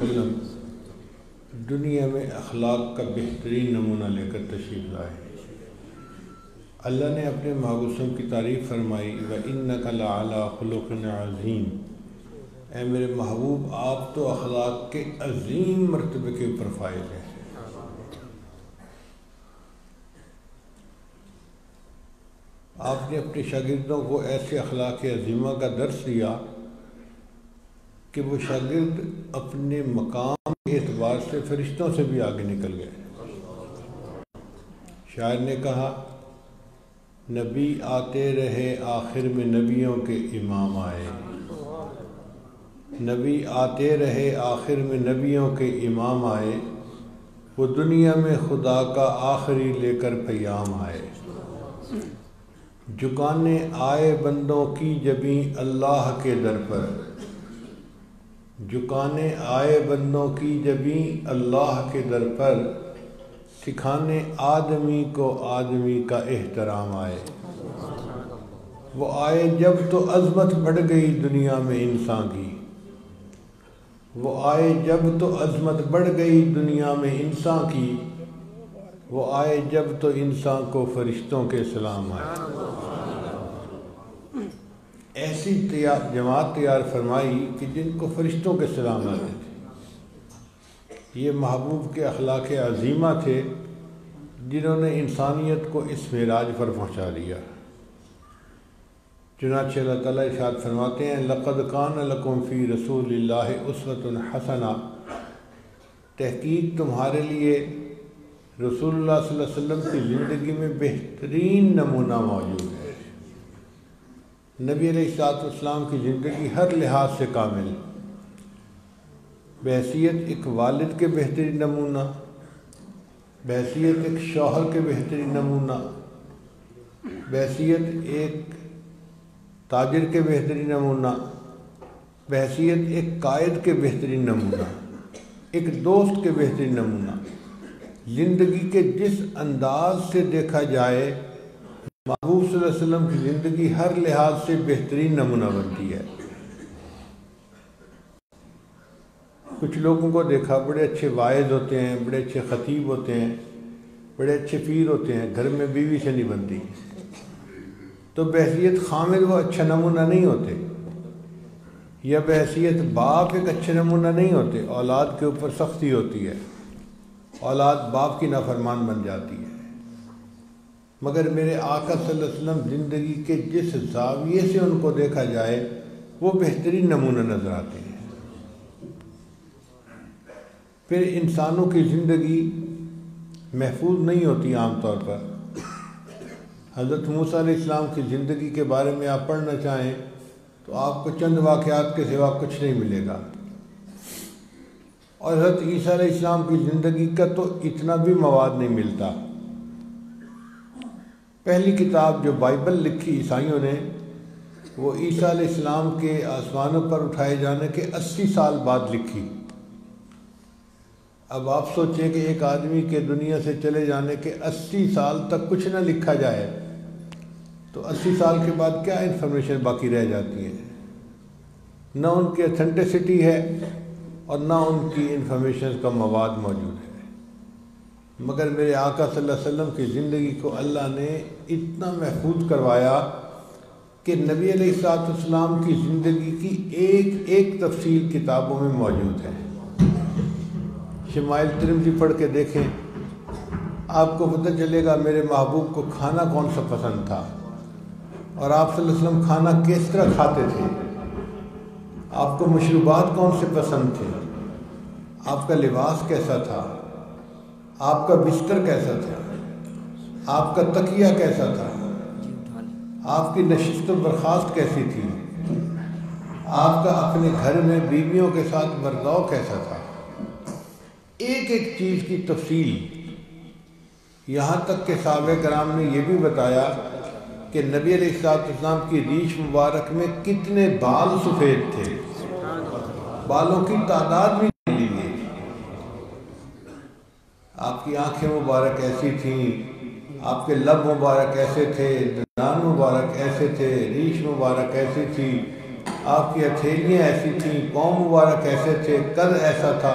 وسلم دنیا میں اخلاق کا بہترین نمونہ لے کر تشریف لائے۔ اللہ نے اپنے محبوب کی تعریف فرمائی وَإِنَّكَ لَعَلَىٰ خُلُقٍ عَظِيمٍ، اے میرے محبوب آپ تو اخلاق کے عظیم مرتبے کے اوپر فائز ہیں۔ آپ نے اپنے شاگردوں کو ایسے اخلاق عظیمہ کا درس دیا کہ وہ شاگرد اپنے مقام کے اعتبار سے فرشتوں سے بھی آگے نکل گئے۔ شاعر نے کہا نبی آتے رہے آخر میں نبیوں کے امام آئے، نبی آتے رہے آخر میں نبیوں کے امام آئے، وہ دنیا میں خدا کا آخری لے کر پیام آئے، جھکانے آئے بندوں کی جبیں اللہ کے در پر، جھکانے آئے بندوں کی جبیں اللہ کے در پر، سکھانے آدمی کو آدمی کا احترام آئے۔ وہ آئے جب تو عظمت بڑھ گئی دنیا میں انسان کی، وہ آئے جب تو عظمت بڑھ گئی دنیا میں انسان کی، وہ آئے جب تو انسان کو فرشتوں کے سلام آئے۔ ایسی جماعت تیار فرمائی کہ جن کو فرشتوں کے سلام آتے تھے۔ یہ محبوب کے اخلاق عظیمہ تھے جنہوں نے انسانیت کو اس معراج پر پہنچا دیا۔ چنانچہ اللہ تعالیٰ ارشاد فرماتے ہیں لَقَدْ كَانَ لَكُمْ فِي رَسُولِ اللَّهِ أُسْوَةٌ حَسَنَةٌ، تحقیق تمہارے لیے رسول اللہ صلی اللہ علیہ وسلم کی زندگی میں بہترین نمونہ موجود ہے۔ نبی علیہ السلام کی زندگی ہر لحاظ سے کامل، بحیثیت ایک والد کے بہترین نمونہ، بحیثیت ایک شوہر کے بہترین نمونہ، بحیثیت ایک تاجر کے بہترین نمونہ، بحیثیت ایک قائد کے بہترین نمونہ، ایک دوست کے بہترین نمونہ۔ زندگی کے جس انداز سے دیکھا جائے محبوب صلی اللہ علیہ وسلم کی زندگی ہر لحاظ سے بہترین نمونہ بنتی ہے۔ کچھ لوگوں کو دیکھا بڑے اچھے واعظ ہوتے ہیں، بڑے اچھے خطیب ہوتے ہیں، بڑے اچھے پیر ہوتے ہیں، گھر میں بیوی سے نہیں بنتی، تو بحیثیت خامد وہ اچھا نمونہ نہیں ہوتے، یا بحیثیت باپ ایک اچھے نمونہ نہیں ہوتے۔ اولاد کے اوپر سختی ہوتی ہے، اولاد باپ کی نافرمان بن جاتی ہے، مگر میرے آقا صلی اللہ علیہ وسلم زندگی کے جس زاویے سے ان کو دیکھا جائے وہ بہترین نمونہ نظر آتے ہیں۔ پھر انسانوں کی زندگی محفوظ نہیں ہوتی عام طور پر۔ حضرت موسیٰ علیہ السلام کی زندگی کے بارے میں آپ پڑھنا چاہیں تو آپ کو چند واقعات کے سوا کچھ نہیں ملے گا، اور حضرت عیسیٰ علیہ السلام کی زندگی کا تو اتنا بھی مواد نہیں ملتا۔ پہلی کتاب جو بائبل لکھی عیسائیوں نے وہ عیسیٰ علیہ السلام کے آسمانوں پر اٹھائے جانے کے 80 سال بعد لکھی۔ اب آپ سوچیں کہ ایک آدمی کے دنیا سے چلے جانے کے 80 سال تک کچھ نہ لکھا جائے تو 80 سال کے بعد کیا انفارمیشن باقی رہ جاتی ہے؟ نہ ان کی اتھینٹسٹی ہے اور نہ ان کی انفارمیشن کا مواد موجود ہے۔ مگر میرے آقا صلی اللہ علیہ وسلم کی زندگی کو اللہ نے اتنا محفوظ کروایا کہ نبی علیہ السلام کی زندگی کی ایک ایک تفصیل کتابوں میں موجود ہے۔ شمائل ترمذی پڑھ کے دیکھیں، آپ کو پتہ چلے گا میرے محبوب کو کھانا کون سا پسند تھا، اور آپ صلی اللہ علیہ وسلم کھانا کس طرح کھاتے تھے، آپ کو مشروبات کون سے پسند تھے، آپ کا لباس کیسا تھا، آپ کا بستر کیسا تھا، آپ کا تکیہ کیسا تھا، آپ کی نشست و برخاست کیسی تھی، آپ کا اپنے گھر میں بیویوں کے ساتھ برتاؤ کیسا تھا، ایک ایک چیز کی تفصیل۔ یہاں تک کہ صحابہ کرام نے یہ بھی بتایا کہ نبی علیہ السلام کی ریش مبارک میں کتنے بال سفید تھے، بالوں کی تعداد بھی نہیں لیجیے۔ آپ کی آنکھیں مبارک ایسی تھیں، آپ کے لب مبارک ایسے تھے، دندان مبارک ایسے تھے، ریش مبارک ایسی تھی، آپ کی ہتھیلیاں ایسی تھیں، پاؤں مبارک ایسے تھے، قد ایسا تھا،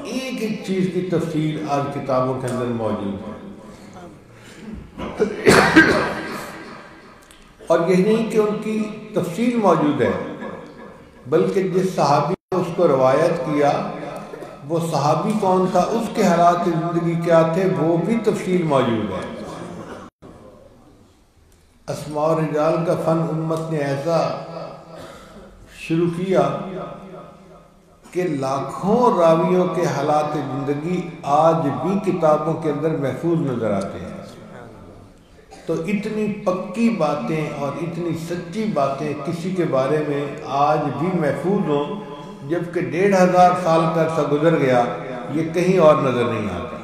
ایک ایک چیز کی تفصیل آج کتابوں کے اندر موجود ہے۔ اور یہ نہیں کہ ان کی تفصیل موجود ہے، بلکہ جس صحابی نے اس کو روایت کیا وہ صحابی کون تھا، اس کے حالات زندگی کیا تھے، وہ بھی تفصیل موجود ہے۔ اسماء و رجال کا فن امت نے ایسا شروع کیا کہ لاکھوں راویوں کے حالات زندگی آج بھی کتابوں کے اندر محفوظ نظر آتے ہیں۔ تو اتنی پکی باتیں اور اتنی سچی باتیں کسی کے بارے میں آج بھی محفوظ ہوں، جبکہ 1500 سال کا عرصہ گزر گیا، یہ کہیں اور نظر نہیں آتی۔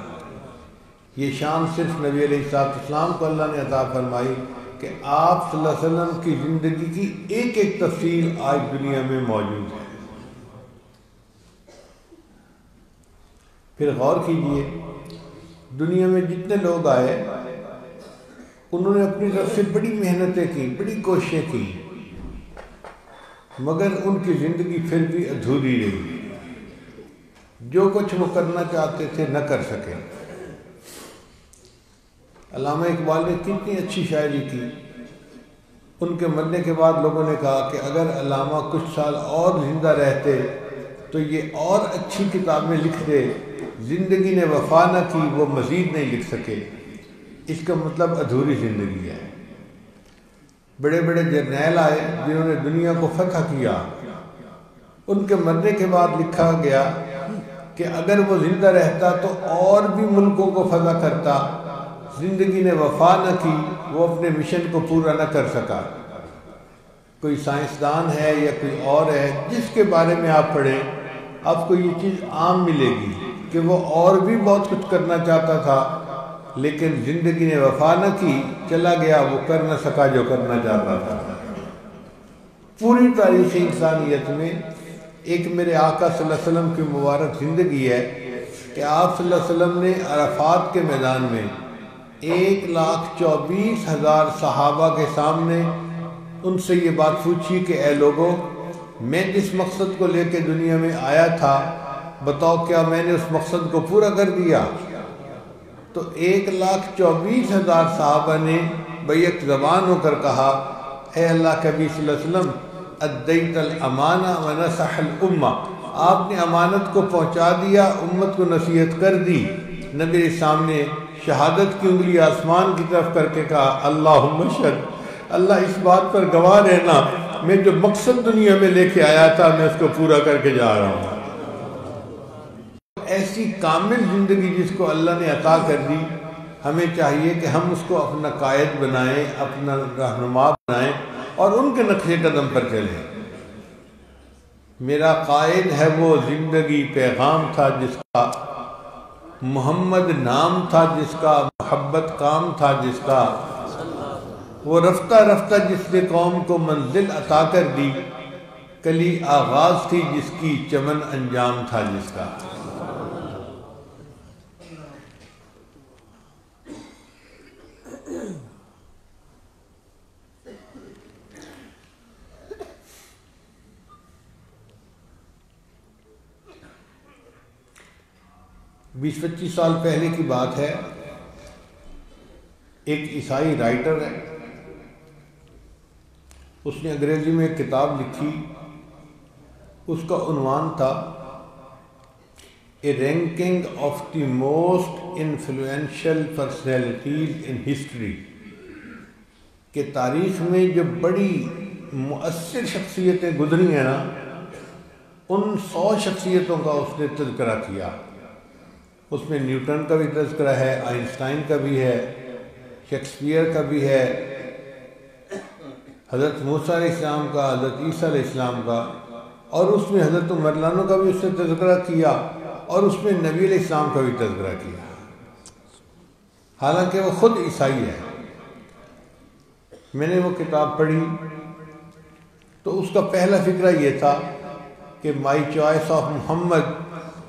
یہ شان صرف نبی علیہ السلام کو اللہ نے عطا فرمائی کہ آپ صلی اللہ علیہ وسلم کی زندگی کی ایک ایک تفصیل آج دنیا میں موجود ہے۔ پھر غور کیجئے، دنیا میں جتنے لوگ آئے انہوں نے اپنی طرف سے بڑی محنتیں کی، بڑی کوششیں کی، مگر ان کی زندگی پھر بھی ادھوری رہی۔ جو کچھ وہ کرنا چاہتے تھے نہ کر سکے۔ علامہ اقبال نے کتنی اچھی شاعری کی، ان کے مرنے کے بعد لوگوں نے کہا کہ اگر علامہ کچھ سال اور زندہ رہتے تو یہ اور اچھی کتابیں لکھ دے، زندگی نے وفا نہ کی، وہ مزید نہیں لکھ سکے۔ اس کا مطلب ادھوری زندگی ہے۔ بڑے بڑے جرنیل آئے جنہوں نے دنیا کو فتح کیا، ان کے مرنے کے بعد لکھا گیا کہ اگر وہ زندہ رہتا تو اور بھی ملکوں کو فتح کرتا، زندگی نے وفا نہ کی، وہ اپنے مشن کو پورا نہ کر سکا۔ کوئی سائنسدان ہے یا کوئی اور ہے، جس کے بارے میں آپ پڑھیں آپ کو یہ چیز عام ملے گی کہ وہ اور بھی بہت کچھ کرنا چاہتا تھا، لیکن زندگی نے وفا نہ کی، چلا گیا، وہ کر نہ سکا جو کرنا چاہتا تھا۔ پوری تاریخ انسانیت میں ایک میرے آقا صلی اللہ علیہ وسلم کی مبارک زندگی ہے کہ آپ صلی اللہ علیہ وسلم نے عرفات کے میدان میں 1,24,000 صحابہ کے سامنے ان سے یہ بات پوچھی کہ اے لوگوں، میں جس مقصد کو لے کے دنیا میں آیا تھا، بتاؤ کیا میں نے اس مقصد کو پورا کر دیا؟ تو 1,24,000 صحابہ نے بیک زبان ہو کر کہا، اے اللہ کے نبی صلی اللہ علیہ وسلم، ادیت الامانہ ونصح الامہ، آپ نے امانت کو پہنچا دیا، امت کو نصیحت کر دی۔ نبی کے سامنے شہادت کی انگلی آسمان کی طرف کر کے کہا، اللہم اشہد، اللہ اس بات پر گواہ رہنا، میں جو مقصد دنیا میں لے کے آیا تھا میں اس کو پورا کر کے جا رہا ہوں۔ ایسی کامل زندگی جس کو اللہ نے عطا کر دی، ہمیں چاہیے کہ ہم اس کو اپنا قائد بنائیں، اپنا رہنما بنائیں اور ان کے نقش قدم پر چلیں۔ میرا قائد ہے وہ زندگی پیغام تھا جس کا، محمد نام تھا جس کا، محبت کام تھا جس کا، وہ رفتہ رفتہ جس نے قوم کو منزل عطا کر دی، کلی آغاز تھی جس کی، چمن انجام تھا جس کا۔ بیس 25 سال پہلے کی بات ہے، ایک عیسائی رائٹر ہے، اس نے انگریزی میں ایک کتاب لکھی، اس کا عنوان تھا a ranking of the most influential personalities in history, کہ تاریخ میں جو بڑی مؤثر شخصیتیں گزری ہیں نا، ان 100 شخصیتوں کا اس نے تذکرہ کیا۔ اس میں نیوٹن کا بھی تذکرہ ہے، آئنسٹائن کا بھی ہے، شیکسپیئر کا بھی ہے، حضرت موسیٰ علیہ السلام کا، حضرت عیسیٰ علیہ السلام کا، اور اس میں حضرت عمر لانو کا بھی اس نے تذکرہ کیا، اور اس میں نبی علیہ السلام کا بھی تذکرہ کیا، حالانکہ وہ خود عیسائی ہے۔ میں نے وہ کتاب پڑھی تو اس کا پہلا فکرہ یہ تھا کہ my choice of Muhammad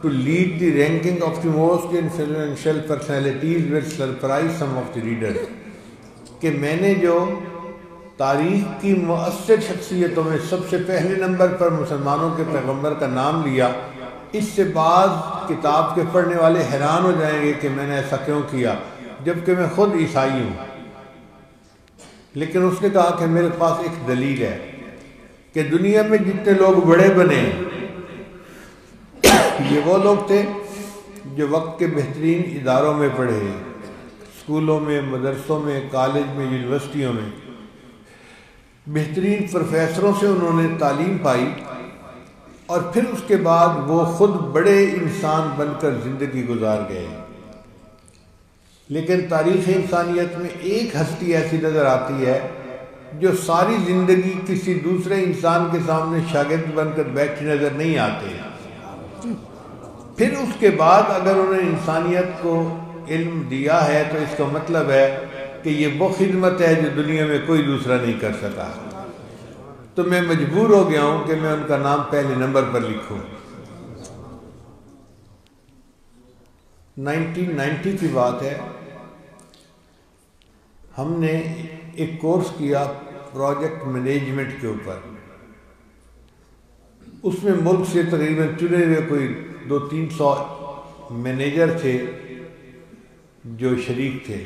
to lead the ranking of the most influential personalities will surprise some of the readers، کہ میں نے جو تاریخ کی مؤثر شخصیتوں میں سب سے پہلے نمبر پر مسلمانوں کے پیغمبر کا نام لیا۔ اس سے بعض کتاب کے پڑھنے والے حیران ہو جائیں گے کہ میں نے ایسا کیوں کیا جبکہ میں خود عیسائی ہوں، لیکن اس نے کہا کہ میرے پاس ایک دلیل ہے کہ دنیا میں جتنے لوگ بڑے بنے یہ وہ لوگ تھے جو وقت کے بہترین اداروں میں پڑھے، اسکولوں میں، مدرسوں میں، کالج میں، یونیورسٹیوں میں، بہترین پروفیسروں سے انہوں نے تعلیم پائی، اور پھر اس کے بعد وہ خود بڑے انسان بن کر زندگی گزار گئے۔ لیکن تاریخ انسانیت میں ایک ہستی ایسی نظر آتی ہے جو ساری زندگی کسی دوسرے انسان کے سامنے شاگرد بن کر بیٹھے نظر نہیں آتے، پھر اس کے بعد اگر انہوں نے انسانیت کو علم دیا ہے تو اس کا مطلب ہے کہ یہ وہ خدمت ہے جو دنیا میں کوئی دوسرا نہیں کر سکا۔ تو میں مجبور ہو گیا ہوں کہ میں ان کا نام پہلے نمبر پر لکھوں۔ 1990 کی بات ہے، ہم نے ایک کورس کیا پروجیکٹ مینجمنٹ کے اوپر۔ اس میں ملک سے تقریباً چنے ہوئے کوئی 200-300 مینیجر تھے جو شریک تھے،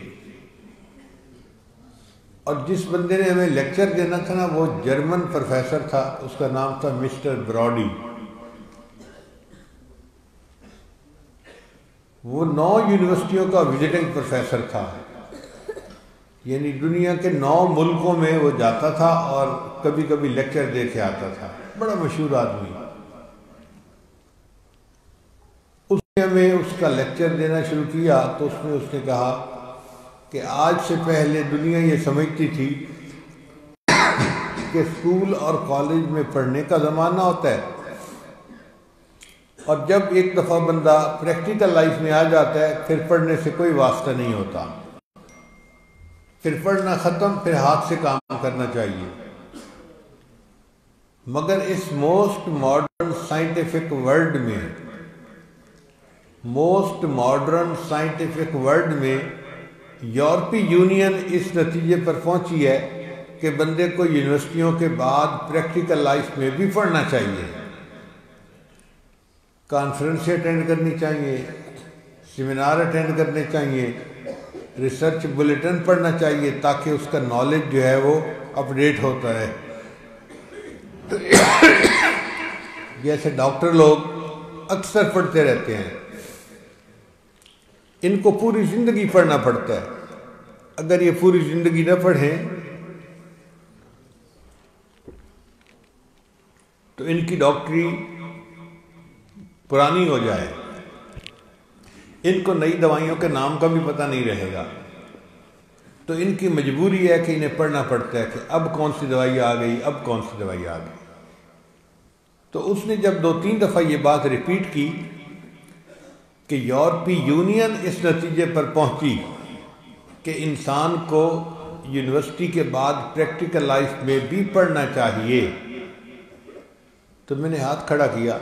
اور جس بندے نے ہمیں لیکچر دینا تھا نا وہ جرمن پروفیسر تھا، اس کا نام تھا مسٹر براڈی۔ وہ 9 یونیورسٹیوں کا وزٹنگ پروفیسر تھا، یعنی دنیا کے 9 ملکوں میں وہ جاتا تھا اور کبھی کبھی لیکچر دے کے آتا تھا، بڑا مشہور آدمی۔ اس نے ہمیں اس کا لیکچر دینا شروع کیا تو اس نے کہا کہ آج سے پہلے دنیا یہ سمجھتی تھی کہ اسکول اور کالج میں پڑھنے کا زمانہ ہوتا ہے، اور جب ایک دفعہ بندہ پریکٹیکل لائف میں آ جاتا ہے پھر پڑھنے سے کوئی واسطہ نہیں ہوتا، پھر پڑھنا ختم، پھر ہاتھ سے کام کرنا چاہیے۔ مگر اس موسٹ ماڈرن سائنٹیفک ورلڈ میں یورپی یونین اس نتیجے پر پہنچی ہے کہ بندے کو یونیورسٹیوں کے بعد پریکٹیکل لائف میں بھی پڑھنا چاہیے، کانفرنسیں اٹینڈ کرنی چاہیے، سیمینار اٹینڈ کرنے چاہیے، ریسرچ بلیٹن پڑھنا چاہیے تاکہ اس کا نالج جو ہے وہ اپ ڈیٹ ہوتا ہے۔ جیسے ڈاکٹر لوگ اکثر پڑھتے رہتے ہیں، ان کو پوری زندگی پڑھنا پڑتا ہے، اگر یہ پوری زندگی نہ پڑھیں تو ان کی ڈاکٹری پرانی ہو جائے، ان کو نئی دوائیوں کے نام کا بھی پتہ نہیں رہے گا، تو ان کی مجبوری ہے کہ انہیں پڑھنا پڑتا ہے کہ اب کون سی دوائی آ گئی، اب کون سی دوائی آ گئی۔ تو اس نے جب 2-3 دفعہ یہ بات ریپیٹ کی کہ یورپی یونین اس نتیجے پر پہنچی کہ انسان کو یونیورسٹی کے بعد پریکٹیکل لائف میں بھی پڑھنا چاہیے، تو میں نے ہاتھ کھڑا کیا۔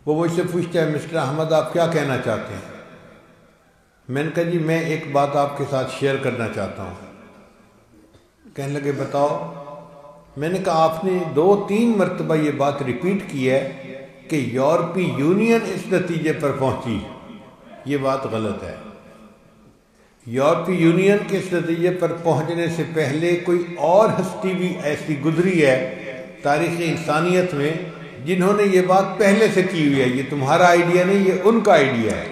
وہ مجھ سے پوچھتا ہے مسٹر احمد آپ کیا کہنا چاہتے ہیں؟ میں نے کہا جی میں ایک بات آپ کے ساتھ شیئر کرنا چاہتا ہوں۔ کہنے لگے بتاؤ۔ میں نے کہا آپ نے 2-3 مرتبہ یہ بات ریپیٹ کی ہے کہ یورپی یونین اس نتیجے پر پہنچی، یہ بات غلط ہے۔ یورپی یونین کے اس نتیجے پر پہنچنے سے پہلے کوئی اور ہستی بھی ایسی گزری ہے تاریخ انسانیت میں جنہوں نے یہ بات پہلے سے کی ہوئی ہے، یہ تمہارا آئیڈیا نہیں، یہ ان کا آئیڈیا ہے۔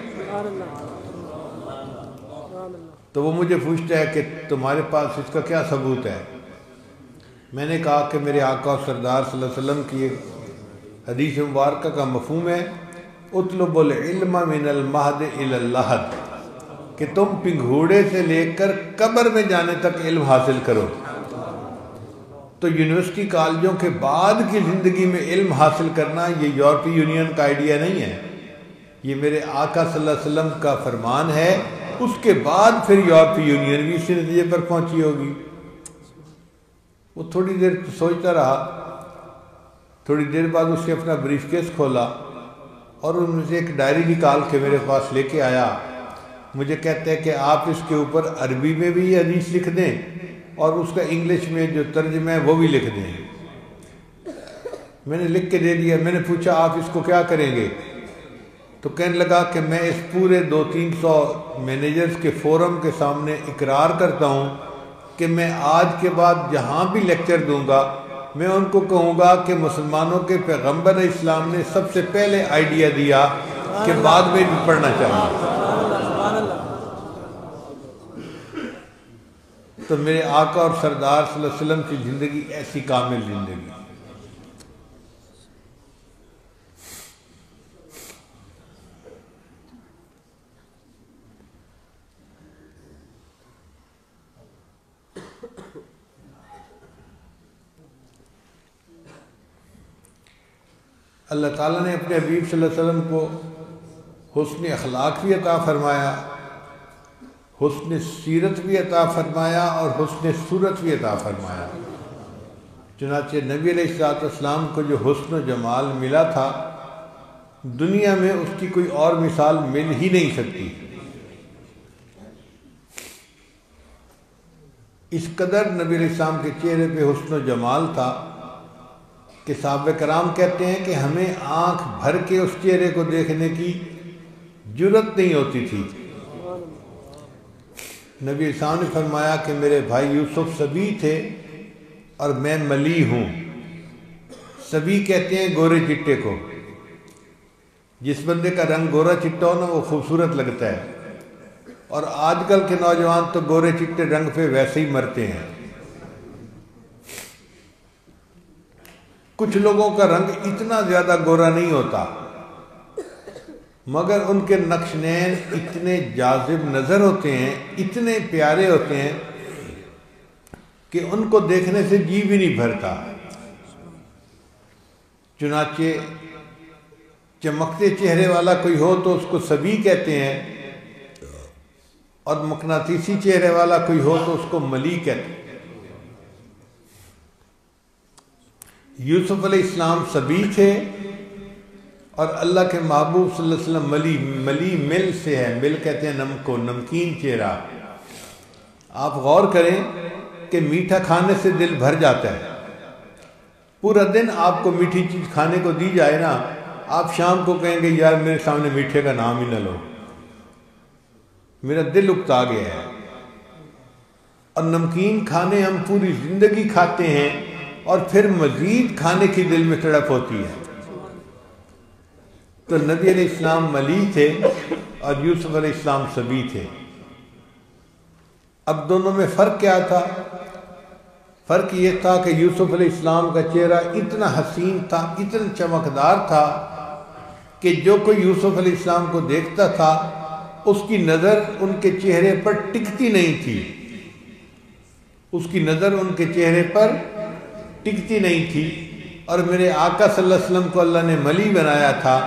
تو وہ مجھے پوچھتا ہے کہ تمہارے پاس اس کا کیا ثبوت ہے؟ میں نے کہا کہ میرے آقا و سردار صلی اللہ علیہ وسلم کی ایک حدیث مبارکہ کا مفہوم ہے اطلب العلم من المہد الی اللحد، کہ تم پنگھوڑے سے لے کر قبر میں جانے تک علم حاصل کرو۔ تو یونیورسٹی کالجوں کے بعد کی زندگی میں علم حاصل کرنا یہ یورپی یونین کا آئیڈیا نہیں ہے، یہ میرے آقا صلی اللہ علیہ وسلم کا فرمان ہے۔ اس کے بعد پھر یورپی یونین بھی اسی نتیجے پر پہنچی ہوگی۔ وہ تھوڑی دیر سوچتا رہا، تھوڑی دیر بعد اس نے اپنا بریف کیس کھولا اور ان میں سے ایک ڈائری نکال کے میرے پاس لے کے آیا۔ مجھے کہتے ہیں کہ آپ اس کے اوپر عربی میں بھی یہ حدیث لکھ دیں اور اس کا انگلش میں جو ترجمہ ہے وہ بھی لکھ دیں۔ میں نے لکھ کے دے دیا۔ میں نے پوچھا آپ اس کو کیا کریں گے؟ تو کہنے لگا کہ میں اس پورے 200-300 مینیجرز کے فورم کے سامنے اقرار کرتا ہوں کہ میں آج کے بعد جہاں بھی لیکچر دوں گا میں ان کو کہوں گا کہ مسلمانوں کے پیغمبر اسلام نے سب سے پہلے آئیڈیا دیا کہ بعد میں بھی پڑھنا چاہیے۔ تو میرے آقا اور سردار صلی اللہ علیہ وسلم کی زندگی ایسی کامل زندگی۔ اللہ تعالیٰ نے اپنے حبیب صلی اللہ علیہ وسلم کو حسن اخلاق بھی عطا فرمایا، حسن سیرت بھی عطا فرمایا اور حسن صورت بھی عطا فرمایا۔ چنانچہ نبی علیہ السلام کو جو حسن و جمال ملا تھا دنیا میں اس کی کوئی اور مثال مل ہی نہیں سکتی۔ اس قدر نبی علیہ السلام کے چہرے پہ حسن و جمال تھا کہ صحابہ کرام کہتے ہیں کہ ہمیں آنکھ بھر کے اس چہرے کو دیکھنے کی جرت نہیں ہوتی تھی۔ نبی السلام نے فرمایا کہ میرے بھائی یوسف صبی تھے اور میں ملی ہوں۔ صبی کہتے ہیں گورے چٹے کو، جس بندے کا رنگ گورا چٹا ہو نا وہ خوبصورت لگتا ہے، اور آج کل کے نوجوان تو گورے چٹے رنگ پہ ویسے ہی مرتے ہیں۔ کچھ لوگوں کا رنگ اتنا زیادہ گورا نہیں ہوتا مگر ان کے نقش نین اتنے جاذب نظر ہوتے ہیں، اتنے پیارے ہوتے ہیں کہ ان کو دیکھنے سے جی بھی نہیں بھرتا۔ چنانچہ چمکتے چہرے والا کوئی ہو تو اس کو صبی کہتے ہیں، اور مقناطیسی چہرے والا کوئی ہو تو اس کو ملی کہتے ہیں۔ یوسف علیہ السلام صبی تھے اور اللہ کے محبوب صلی اللہ علیہ وسلم ملی مل سے ہے، مل کہتے ہیں نمک کو، نمکین چہرہ۔ آپ غور کریں کہ میٹھا کھانے سے دل بھر جاتا ہے، پورا دن آپ کو میٹھی چیز کھانے کو دی جائے نا، آپ شام کو کہیں گے یار میرے سامنے میٹھے کا نام ہی نہ لو، میرا دل اکتا گیا ہے۔ اور نمکین کھانے ہم پوری زندگی کھاتے ہیں اور پھر مزید کھانے کی دل میں تڑپ ہوتی ہے۔ تو نبی علیہ السلام ملی تھے اور یوسف علیہ السلام صبی تھے۔ اب دونوں میں فرق کیا تھا؟ فرق یہ تھا کہ یوسف علیہ السلام کا چہرہ اتنا حسین تھا، اتنا چمکدار تھا کہ جو کوئی یوسف علیہ السلام کو دیکھتا تھا اس کی نظر ان کے چہرے پر ٹکتی نہیں تھی، اس کی نظر ان کے چہرے پر ٹکتی نہیں تھی۔ اور میرے آقا صلی اللہ علیہ وسلم کو اللہ نے ملی بنایا تھا،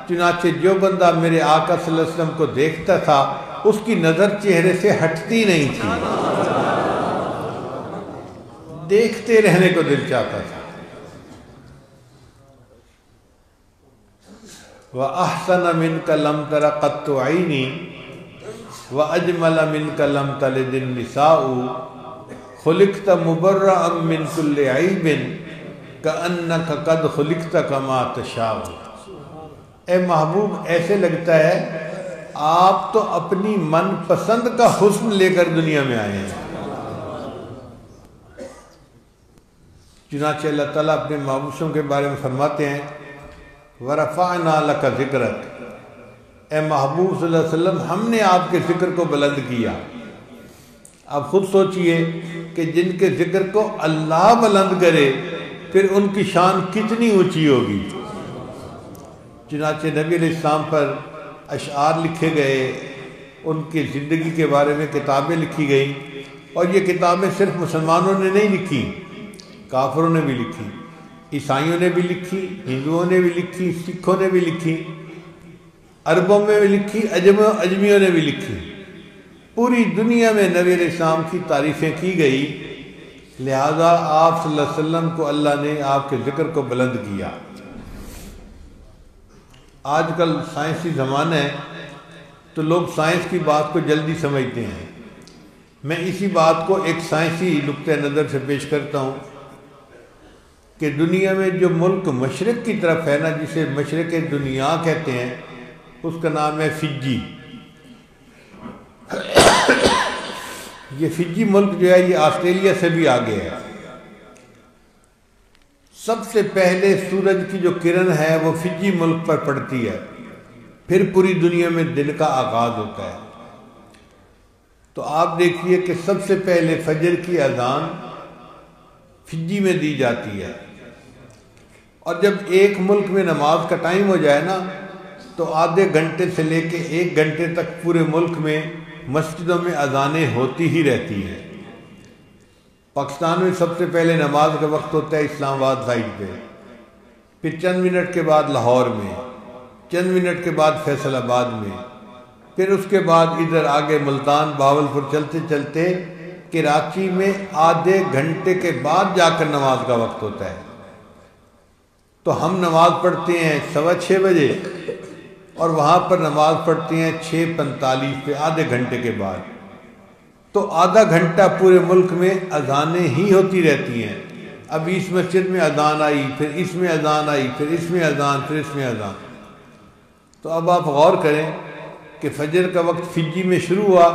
چنانچہ جو بندہ میرے آقا صلی اللہ علیہ وسلم کو دیکھتا تھا اس کی نظر چہرے سے ہٹتی نہیں تھی، دیکھتے رہنے کو دل چاہتا تھا۔ وَأَحْسَنَ مِنْكَ لَمْ تَرَ قَطُّ عَيْنِي وَأَجْمَلَ مِنْكَ لَمْ تَلِدِ النِّسَاءُ خُلِقْتَ مُبَرَّأً مِنْ كُلِّ عَيْبٍ كَأَنَّكَ قَدْ خُلِقْتَ كَمَا تَشَاءُ۔ اے محبوب ایسے لگتا ہے آپ تو اپنی من پسند کا حسن لے کر دنیا میں آئے ہیں۔ چنانچہ اللہ تعالیٰ اپنے محبوبوں کے بارے میں فرماتے ہیں وَرَفَعْنَا لَكَ ذِكْرَكَ، اے محبوب صلی اللہ علیہ وسلم ہم نے آپ کے ذکر کو بلند کیا۔ آپ خود سوچئے کہ جن کے ذکر کو اللہ بلند کرے پھر ان کی شان کتنی اونچی ہوگی۔ چنانچہ نبی علیہ السلام پر اشعار لکھے گئے، ان کی زندگی کے بارے میں کتابیں لکھی گئیں، اور یہ کتابیں صرف مسلمانوں نے نہیں لکھی، کافروں نے بھی لکھی، عیسائیوں نے بھی لکھی، ہندوؤں نے بھی لکھی، سکھوں نے بھی لکھی، عربوں میں بھی لکھی، اجمیوں نے بھی لکھی۔ پوری دنیا میں نبی علیہ السلام کی تعریفیں کی گئی، لہذا آپ صلی اللہ علیہ وسلم کو اللہ نے آپ کے ذکر کو بلند کیا۔ آج کل سائنسی زمانہ ہے تو لوگ سائنس کی بات کو جلدی سمجھتے ہیں، میں اسی بات کو ایک سائنسی نقطہ نظر سے پیش کرتا ہوں کہ دنیا میں جو ملک مشرق کی طرف ہے نا، جسے مشرق دنیا کہتے ہیں، اس کا نام ہے فجی۔ یہ فجی ملک جو ہے یہ آسٹریلیا سے بھی آگے ہے۔ سب سے پہلے سورج کی جو کرن ہے وہ فجی ملک پر پڑتی ہے، پھر پوری دنیا میں دن کا آغاز ہوتا ہے۔ تو آپ دیکھیے کہ سب سے پہلے فجر کی اذان فجی میں دی جاتی ہے، اور جب ایک ملک میں نماز کا ٹائم ہو جائے نا تو آدھے گھنٹے سے لے کے 1 گھنٹے تک پورے ملک میں مسجدوں میں اذانیں ہوتی ہی رہتی ہیں۔ پاکستان میں سب سے پہلے نماز کا وقت ہوتا ہے اسلام آباد سائڈ پہ، پھر چند منٹ کے بعد لاہور میں، چند منٹ کے بعد فیصل آباد میں، پھر اس کے بعد ادھر آگے ملتان بہاولپور چلتے چلتے کراچی میں آدھے گھنٹے کے بعد جا کر نماز کا وقت ہوتا ہے۔ تو ہم نماز پڑھتے ہیں 6:15 بجے، اور وہاں پر نماز پڑھتے ہیں 6:45 پہ، آدھے گھنٹے کے بعد۔ تو آدھا گھنٹہ پورے ملک میں اذانیں ہی ہوتی رہتی ہیں۔ اب اس مسجد میں اذان آئی، پھر اس میں اذان آئی، پھر اس میں اذان، پھر اس میں اذان۔ تو اب آپ غور کریں کہ فجر کا وقت فجی میں شروع ہوا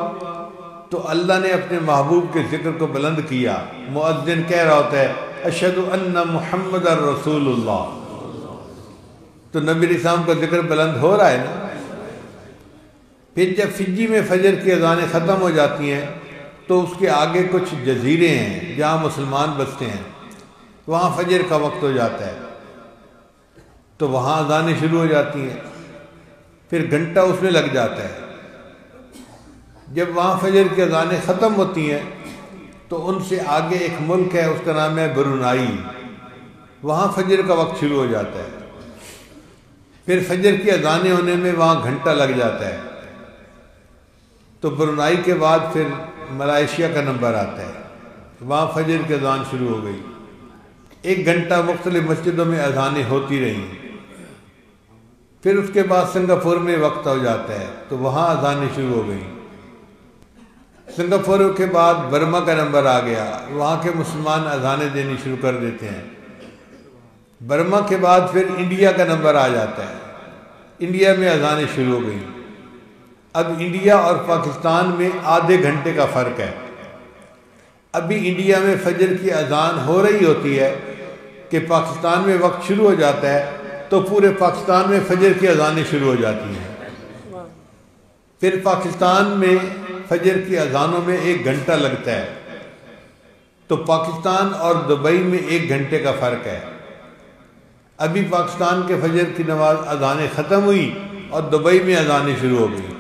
تو اللہ نے اپنے محبوب کے ذکر کو بلند کیا۔ مؤذن کہہ رہا ہوتا ہے اشہد ان محمد رسول اللہ، تو نبی علیہ السلام کا ذکر بلند ہو رہا ہے نا۔ پھر جب فجی میں فجر کی اذانیں ختم ہو جاتی ہیں تو اس کے آگے کچھ جزیرے ہیں جہاں مسلمان بستے ہیں، وہاں فجر کا وقت ہو جاتا ہے، تو وہاں اذانیں شروع ہو جاتی ہیں، پھر گھنٹہ اس میں لگ جاتا ہے۔ جب وہاں فجر کی اذانیں ختم ہوتی ہیں تو ان سے آگے ایک ملک ہے، اس کا نام ہے برونائی، وہاں فجر کا وقت شروع ہو جاتا ہے، پھر فجر کی اذانیں ہونے میں وہاں گھنٹہ لگ جاتا ہے۔ تو برونائی کے بعد پھر ملائیشیا کا نمبر آتا ہے، وہاں فجر کی اذان شروع ہو گئی، 1 گھنٹہ مختلف مسجدوں میں اذانیں ہوتی رہیں۔ پھر اس کے بعد سنگاپور میں وقت ہو جاتا ہے تو وہاں اذانیں شروع ہو گئیں۔ سنگاپور کے بعد برما کا نمبر آ گیا، وہاں کے مسلمان اذانیں دینی شروع کر دیتے ہیں۔ برما کے بعد پھر انڈیا کا نمبر آ جاتا ہے، انڈیا میں اذانیں شروع ہو گئیں۔ اب انڈیا اور پاکستان میں آدھے گھنٹے کا فرق ہے۔ ابھی انڈیا میں فجر کی اذان ہو رہی ہوتی ہے کہ پاکستان میں وقت شروع ہو جاتا ہے تو پورے پاکستان میں فجر کی اذانیں شروع ہو جاتی ہیں۔ پھر پاکستان میں فجر کی اذانوں میں 1 گھنٹہ لگتا ہے، تو پاکستان اور دبئی میں 1 گھنٹے کا فرق ہے۔ ابھی پاکستان کے فجر کی نماز اذانیں ختم ہوئی اور دبئی میں اذانیں شروع ہو گئی۔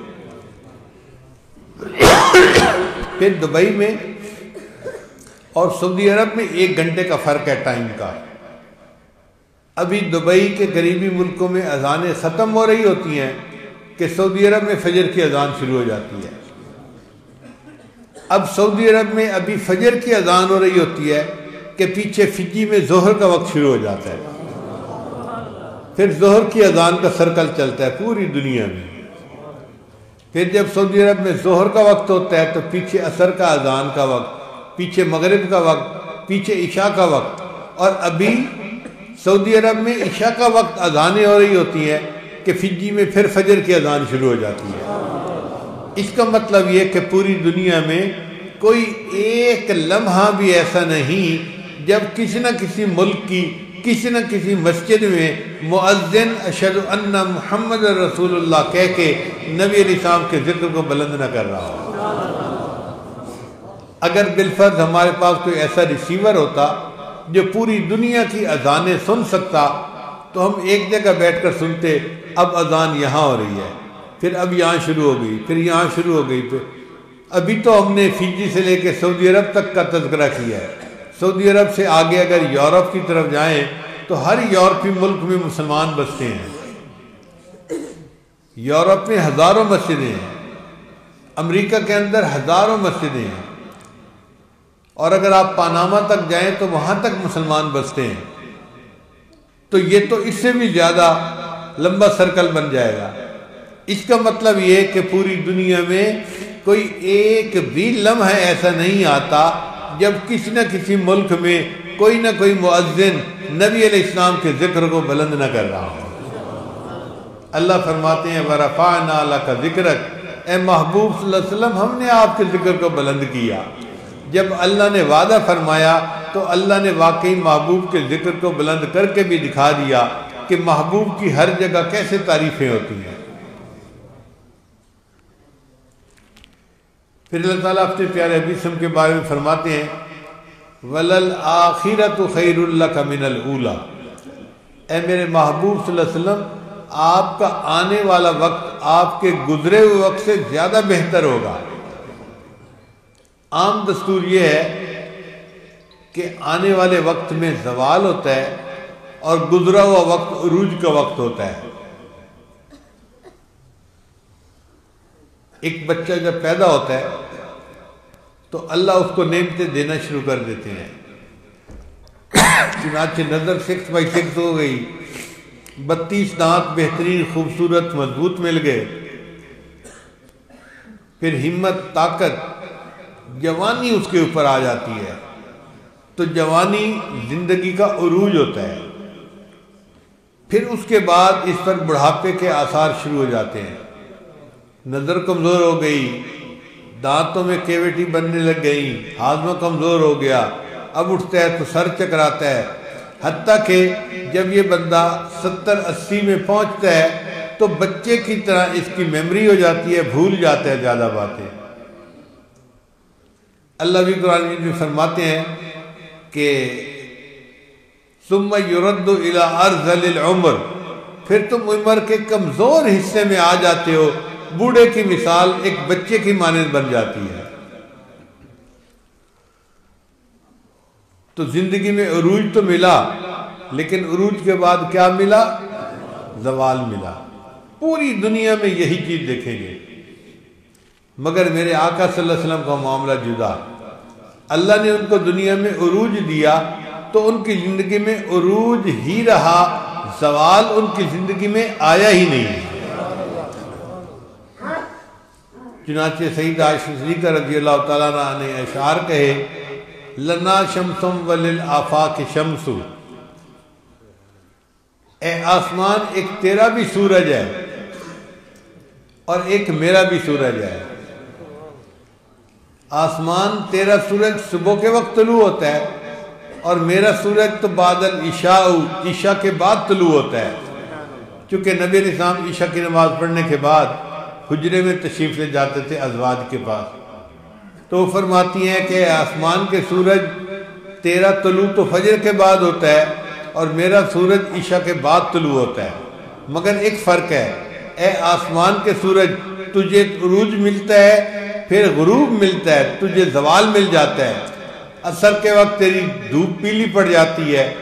پھر دبئی میں اور سعودی عرب میں 1 گھنٹے کا فرق ہے ٹائم کا۔ ابھی دبئی کے قریبی ملکوں میں اذانیں ختم ہو رہی ہوتی ہیں کہ سعودی عرب میں فجر کی اذان شروع ہو جاتی ہے۔ اب سعودی عرب میں ابھی فجر کی اذان ہو رہی ہوتی ہے کہ پیچھے فجی میں ظہر کا وقت شروع ہو جاتا ہے، پھر ظہر کی اذان کا سرکل چلتا ہے پوری دنیا میں۔ پھر جب سعودی عرب میں ظہر کا وقت ہوتا ہے تو پیچھے عصر کا اذان کا وقت، پیچھے مغرب کا وقت، پیچھے عشاء کا وقت، اور ابھی سعودی عرب میں عشاء کا وقت اذانیں ہو رہی ہوتی ہیں کہ فجی میں پھر فجر کی اذان شروع ہو جاتی ہے۔ اس کا مطلب یہ کہ پوری دنیا میں کوئی ایک لمحہ بھی ایسا نہیں جب کسی نہ کسی ملک کی کسی نہ کسی مسجد میں مؤذن اشہد ان محمد رسول اللہ کہہ کے نبی علیہ السلام کے ذکر کو بلند نہ کر رہا ہو۔ اگر بالفرض ہمارے پاس کوئی ایسا ریسیور ہوتا جو پوری دنیا کی اذانیں سن سکتا تو ہم ایک جگہ بیٹھ کر سنتے، اب اذان یہاں ہو رہی ہے، پھر اب یہاں شروع ہو گئی، پھر یہاں شروع ہو گئی۔ پھر ابھی تو ہم نے فجی سے لے کے سعودی عرب تک کا تذکرہ کیا ہے۔ سعودی عرب سے آگے اگر یورپ کی طرف جائیں تو ہر یورپی ملک میں مسلمان بستے ہیں۔ یورپ میں ہزاروں مسجدیں ہیں، امریکہ کے اندر ہزاروں مسجدیں ہیں، اور اگر آپ پاناما تک جائیں تو وہاں تک مسلمان بستے ہیں۔ تو یہ تو اس سے بھی زیادہ لمبا سرکل بن جائے گا۔ اس کا مطلب یہ کہ پوری دنیا میں کوئی ایک بھی لمحہ ایسا نہیں آتا جب کسی نہ کسی ملک میں کوئی نہ کوئی مؤذن نبی علیہ السلام کے ذکر کو بلند نہ کر رہا ہو۔ اللہ فرماتے ہیں وَرَفَعْنَا لَكَ ذِكْرَكَ، اے محبوب صلی اللہ علیہ وسلم ہم نے آپ کے ذکر کو بلند کیا۔ جب اللہ نے وعدہ فرمایا تو اللہ نے واقعی محبوب کے ذکر کو بلند کر کے بھی دکھا دیا کہ محبوب کی ہر جگہ کیسے تعریفیں ہوتی ہیں۔ پھر اللہ تعالیٰ اپنے پیارے حبیب کے بارے میں فرماتے ہیں وَلَلْآخِرَةُ خَيْرٌ لَكَ مِنَ الْأُولَى، اے میرے محبوب صلی اللہ علیہ وسلم آپ کا آنے والا وقت آپ کے گزرے ہوئے وقت سے زیادہ بہتر ہوگا۔ عام دستور یہ ہے کہ آنے والے وقت میں زوال ہوتا ہے اور گزرا ہوا وقت عروج کا وقت ہوتا ہے۔ ایک بچہ جب پیدا ہوتا ہے تو اللہ اس کو نعمتیں دینا شروع کر دیتے ہیں۔ چنانچہ نظر 6x6 ہو گئی، 32 دانت بہترین خوبصورت مضبوط مل گئے، پھر ہمت طاقت جوانی اس کے اوپر آ جاتی ہے، تو جوانی زندگی کا عروج ہوتا ہے۔ پھر اس کے بعد اس پر بڑھاپے کے آثار شروع ہو جاتے ہیں، نظر کمزور ہو گئی، دانتوں میں کیوٹی بننے لگ گئی، ہاضمہ کمزور ہو گیا، اب اٹھتا ہے تو سر چکراتا ہے، حتیٰ کہ جب یہ بندہ 70-80 میں پہنچتا ہے تو بچے کی طرح اس کی میموری ہو جاتی ہے، بھول جاتا ہے زیادہ باتیں۔ اللہ بھی قرآن میں فرماتے ہیں کہ ثم يرد الى ارذل العمر، پھر تم عمر کے کمزور حصے میں آ جاتے ہو، بوڑھے کی مثال ایک بچے کی مانند بن جاتی ہے۔ تو زندگی میں عروج تو ملا، لیکن عروج کے بعد کیا ملا؟ زوال ملا۔ پوری دنیا میں یہی چیز دیکھیں گے، مگر میرے آقا صلی اللہ علیہ وسلم کا معاملہ جدا۔ اللہ نے ان کو دنیا میں عروج دیا تو ان کی زندگی میں عروج ہی رہا، زوال ان کی زندگی میں آیا ہی نہیں۔ چنانچہ سیدہ عائشہ صدیقہ رضی اللہ تعالیٰ عنہ نے اشعار کہے لنا شمسم وللآفاق شمس، اے آسمان ایک تیرا بھی سورج ہے اور ایک میرا بھی سورج ہے۔ آسمان تیرا سورج صبح کے وقت طلوع ہوتا ہے اور میرا سورج تو بعد العشاء، عشاء کے بعد طلوع ہوتا ہے، چونکہ نبی علیہ السلام عشاء کی نماز پڑھنے کے بعد حجرے میں تشریف لے جاتے تھے ازواج کے پاس، تو وہ فرماتی ہیں کہ آسمان کے سورج تیرا طلوع تو فجر کے بعد ہوتا ہے اور میرا سورج عشاء کے بعد طلوع ہوتا ہے، مگر ایک فرق ہے، اے آسمان کے سورج تجھے عروج ملتا ہے، پھر غروب ملتا ہے، تجھے زوال مل جاتا ہے، عصر کے وقت تیری دھوپ پیلی پڑ جاتی ہے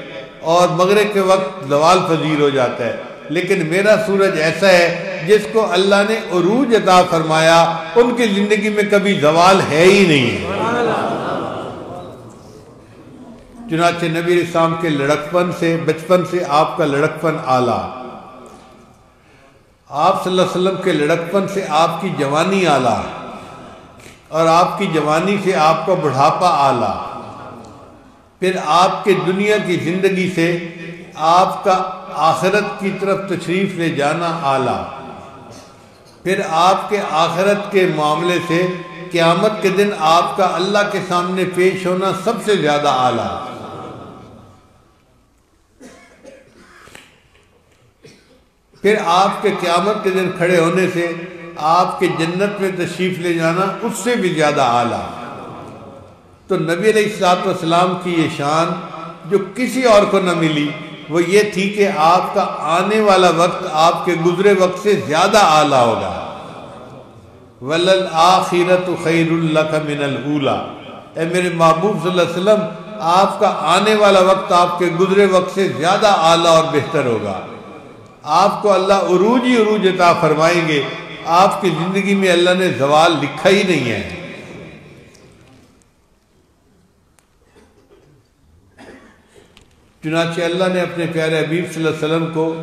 اور مغرب کے وقت زوال پذیر ہو جاتا ہے، لیکن میرا سورج ایسا ہے جس کو اللہ نے عروج عطا فرمایا، ان کی زندگی میں کبھی زوال ہے ہی نہیں۔ چنانچہ نبی علیہ السلام کے لڑکپن سے، بچپن سے آپ کا لڑکپن اعلیٰ، آپ صلی اللہ علیہ وسلم کے لڑکپن سے آپ کی جوانی اعلیٰ، اور آپ کی جوانی سے آپ کا بڑھاپا اعلیٰ، پھر آپ کے دنیا کی زندگی سے آپ کا آخرت کی طرف تشریف لے جانا اعلیٰ، پھر آپ کے آخرت کے معاملے سے قیامت کے دن آپ کا اللہ کے سامنے پیش ہونا سب سے زیادہ اعلیٰ۔ پھر آپ کے قیامت کے دن کھڑے ہونے سے آپ کے جنت میں تشریف لے جانا اس سے بھی زیادہ اعلیٰ۔ تو نبی علیہ السلام کی یہ شان جو کسی اور کو نہ ملی وہ یہ تھی کہ آپ کا آنے والا وقت آپ کے گزرے وقت سے زیادہ اعلیٰ ہوگا۔ وَلَلْآخِرَةُ خَيْرٌ لَكَ مِنَ الْأُولَى، اے میرے محبوب صلی اللہ علیہ وسلم آپ کا آنے والا وقت آپ کے گزرے وقت سے زیادہ اعلیٰ اور بہتر ہوگا۔ آپ کو اللہ عروج ہی عروج عطا فرمائیں گے، آپ کی زندگی میں اللہ نے زوال لکھا ہی نہیں ہے۔ چنانچہ اللہ نے اپنے پیارے حبیب صلی اللہ علیہ وسلم کو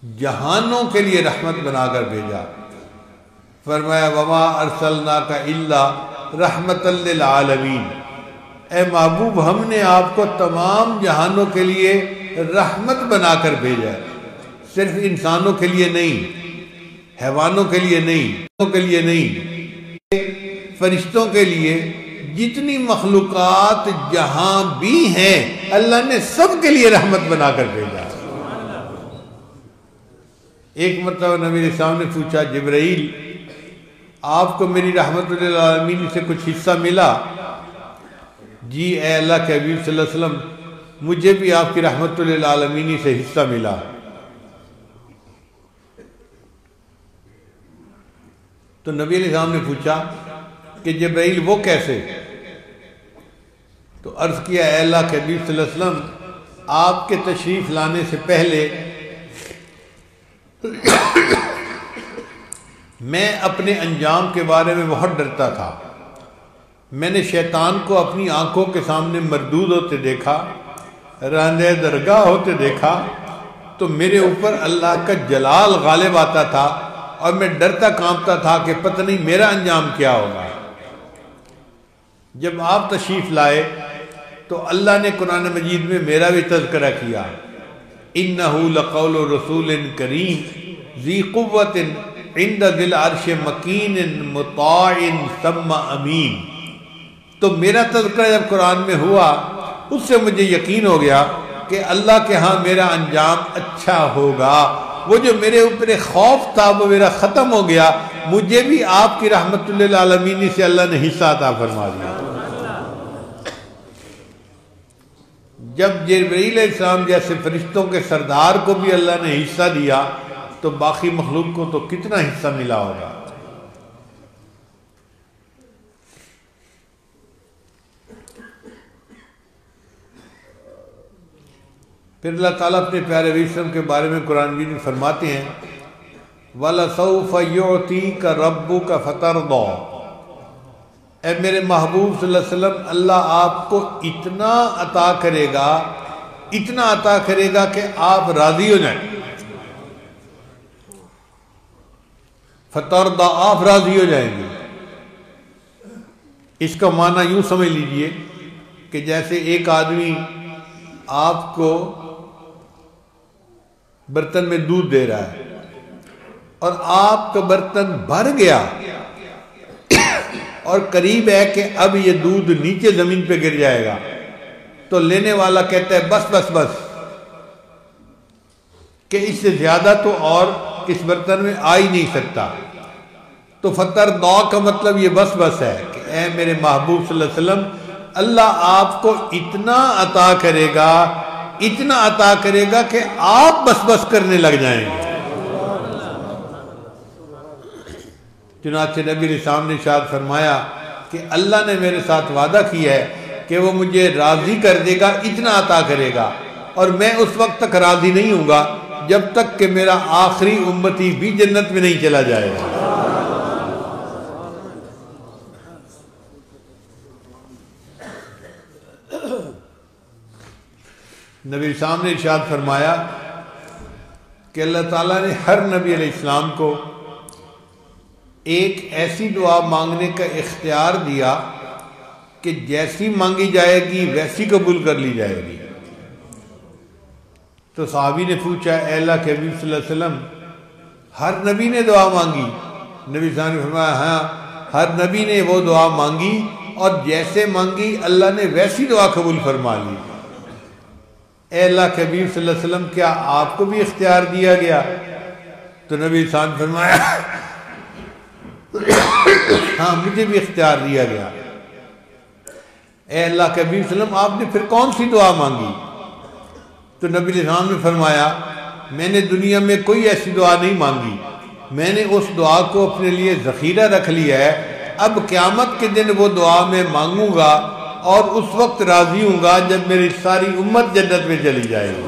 جہانوں کے لیے رحمت بنا کر بھیجا۔ فرمایا وما ارسلناک الا رحمۃ للعالمین، اے محبوب ہم نے آپ کو تمام جہانوں کے لیے رحمت بنا کر بھیجا ہے، صرف انسانوں کے لیے نہیں، حیوانوں کے لیے نہیں، فرشتوں کے لیے، جتنی مخلوقات جہاں بھی ہیں اللہ نے سب کے لیے رحمت بنا کر بھیجا۔ ایک مرتبہ نبی علیہ السلام نے پوچھا جبرائیل آپ کو میری رحمت للعالمین سے کچھ حصہ ملا؟ جی اے اللہ کے حبیب صلی اللہ علیہ وسلم مجھے بھی آپ کی رحمت للعالمین سے حصہ ملا۔ تو نبی علیہ السلام نے پوچھا کہ جبرائیل وہ کیسے؟ تو عرض کیا اے اللہ کے حبیب صلی اللہ علیہ وسلم آپ کے تشریف لانے سے پہلے میں اپنے انجام کے بارے میں بہت ڈرتا تھا، میں نے شیطان کو اپنی آنکھوں کے سامنے مردود ہوتے دیکھا، راندہ درگاہ ہوتے دیکھا، تو میرے اوپر اللہ کا جلال غالب آتا تھا اور میں ڈرتا کانپتا تھا کہ پتہ نہیں میرا انجام کیا ہوگا۔ جب آپ تشریف لائے تو اللہ نے قرآن مجید میں میرا بھی تذکرہ کیا، اِنَّهُ لَقَوْلُ رَسُولٍ كَرِيمٍ ذِي قُوَّةٍ عِنْدَ ذِي الْعَرْشِ مَكِينٍ مُطَاعٍ ثَمَّ أَمِينٍ۔ تو میرا تذکرہ جب قرآن میں ہوا اس سے مجھے یقین ہو گیا کہ اللہ کے ہاں میرا انجام اچھا ہوگا، وہ جو میرے اوپر خوف تھا وہ میرا ختم ہو گیا، مجھے بھی آپ کی رحمت للعالمین سے اللہ نے حصہ عطا فرما دیا۔ جب جبرائیل علیہ السلام جیسے فرشتوں کے سردار کو بھی اللہ نے حصہ دیا تو باقی مخلوق کو تو کتنا حصہ ملا ہوگا۔ پھر اللہ تعالیٰ اپنے پیارے نبی صلی اللہ علیہ وسلم کے بارے میں قرآن مجید میں فرماتے ہیں وَلَسَوْفَ يُعْطِيكَ رَبُّكَ فَتَرْضَىٰ، اے میرے محبوب صلی اللہ علیہ وسلم اللہ آپ کو اتنا عطا کرے گا کہ آپ راضی ہو جائیں۔ فَتَرْضَىٰ، آپ راضی ہو جائیں گے۔ اس کا معنی یوں سمجھ لیجئے کہ جیسے ایک آدمی آپ کو برتن میں دودھ دے رہا ہے اور آپ کا برتن بھر گیا اور قریب ہے کہ اب یہ دودھ نیچے زمین پہ گر جائے گا، تو لینے والا کہتا ہے بس بس بس، کہ اس سے زیادہ تو اور اس برتن میں آ ہی نہیں سکتا۔ تو فَتَرْضَىٰ کا مطلب یہ بس بس ہے کہ اے میرے محبوب صلی اللہ علیہ وسلم اللہ آپ کو اتنا عطا کرے گا کہ آپ بس بس کرنے لگ جائیں گے۔ چنانچہ نبی علیہ السلام نے ارشاد فرمایا کہ اللہ نے میرے ساتھ وعدہ کیا ہے کہ وہ مجھے راضی کر دے گا، اتنا عطا کرے گا، اور میں اس وقت تک راضی نہیں ہوں گا جب تک کہ میرا آخری امتی بھی جنت میں نہیں چلا جائے گا۔ نبی علیہ السلام نے ارشاد فرمایا کہ اللہ تعالیٰ نے ہر نبی علیہ السلام کو ایک ایسی دعا مانگنے کا اختیار دیا کہ جیسی مانگی جائے گی ویسی قبول کر لی جائے گی۔ تو صحابی نے پوچھا اے اللہ کے حبیب صلی اللہ علیہ وسلم ہر نبی نے دعا مانگی؟ نبی صلی اللہ علیہ وسلم نے فرمایا ہاں، ہر نبی نے وہ دعا مانگی اور جیسے مانگی اللہ نے ویسی دعا قبول فرما لی۔ اے اللہ کے حبیب صلی اللہ علیہ وسلم کیا آپ کو بھی اختیار دیا گیا؟ تو نبی صلی اللہ علیہ وسلم نے فرمایا ہاں مجھے بھی اختیار دیا گیا۔ اے اللہ کے حبیب صلی اللہ علیہ وسلم آپ نے پھر کون سی دعا مانگی؟ تو نبی علیہ السلام نے فرمایا میں نے دنیا میں کوئی ایسی دعا نہیں مانگی، میں نے اس دعا کو اپنے لیے ذخیرہ رکھ لیا ہے، اب قیامت کے دن وہ دعا میں مانگوں گا اور اس وقت راضی ہوں گا جب میری ساری امت جنت میں چلی جائے گی۔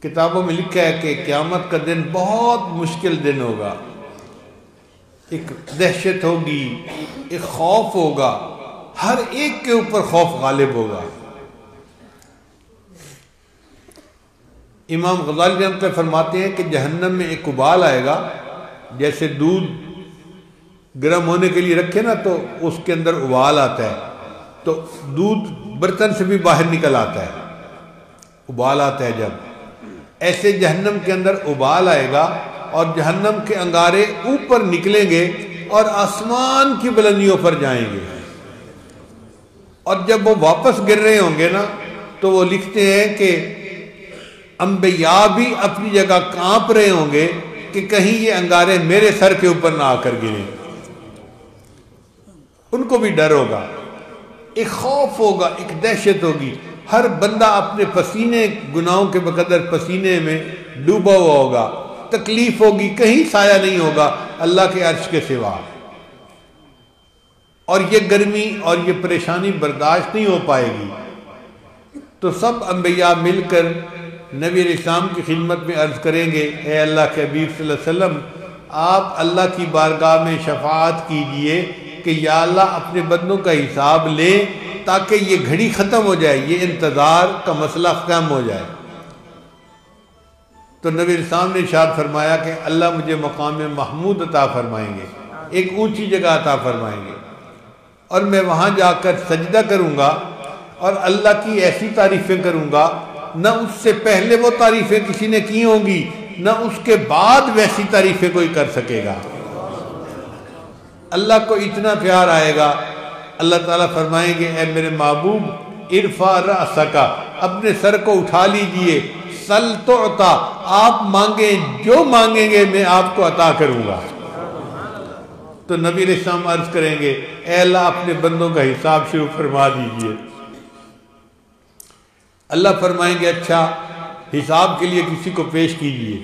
کتابوں میں لکھا ہے کہ قیامت کا دن بہت مشکل دن ہوگا، ایک دہشت ہوگی، ایک خوف ہوگا، ہر ایک کے اوپر خوف غالب ہوگا۔ امام غزالی رحمۃ اللہ فرماتے ہیں کہ جہنم میں ایک ابال آئے گا، جیسے دودھ گرم ہونے کے لیے رکھے نا تو اس کے اندر ابال آتا ہے، تو دودھ برتن سے بھی باہر نکل آتا ہے، ابال آتا ہے جب، ایسے جہنم کے اندر ابال آئے گا اور جہنم کے انگارے اوپر نکلیں گے اور آسمان کی بلندیوں پر جائیں گے، اور جب وہ واپس گر رہے ہوں گے نا تو وہ لکھتے ہیں کہ انبیاء بھی اپنی جگہ کانپ رہے ہوں گے کہ کہیں یہ انگارے میرے سر کے اوپر نہ آ کر گریں، ان کو بھی ڈر ہوگا، ایک خوف ہوگا، ایک دہشت ہوگی، ہر بندہ اپنے پسینے گناہوں کے بقدر پسینے میں ڈوبا ہوا ہوگا، تکلیف ہوگی، کہیں سایہ نہیں ہوگا اللہ کے عرش کے سوا، اور یہ گرمی اور یہ پریشانی برداشت نہیں ہو پائے گی۔ تو سب انبیاء مل کر نبی علیہ السلام کی خدمت میں عرض کریں گے، اے اللہ کے حبیب صلی اللہ علیہ وسلم، آپ اللہ کی بارگاہ میں شفاعت کیجئے کہ یا اللہ اپنے بندوں کا حساب لیں تاکہ یہ گھڑی ختم ہو جائے، یہ انتظار کا مسئلہ ختم ہو جائے۔ تو نبی علیہ السلام نے ارشاد فرمایا کہ اللہ مجھے مقام محمود عطا فرمائیں گے، ایک اونچی جگہ عطا فرمائیں گے، اور میں وہاں جا کر سجدہ کروں گا اور اللہ کی ایسی تعریفیں کروں گا نہ اس سے پہلے وہ تعریفیں کسی نے کی ہوں گی، نہ اس کے بعد ویسی تعریفیں کوئی کر سکے گا۔ اللہ کو اتنا پیار آئے گا، اللہ تعالیٰ فرمائیں گے اے میرے محبوب ارفع رأسک، اپنے سر کو اٹھا لیجئے، سل تعطا، آپ مانگیں، جو مانگیں گے میں آپ کو عطا کروں گا۔ تو نبی علیہ السلام عرض کریں گے اے اللہ اپنے بندوں کا حساب شروع فرما دیجئے۔ اللہ فرمائیں گے اچھا حساب کے لیے کسی کو پیش کیجئے۔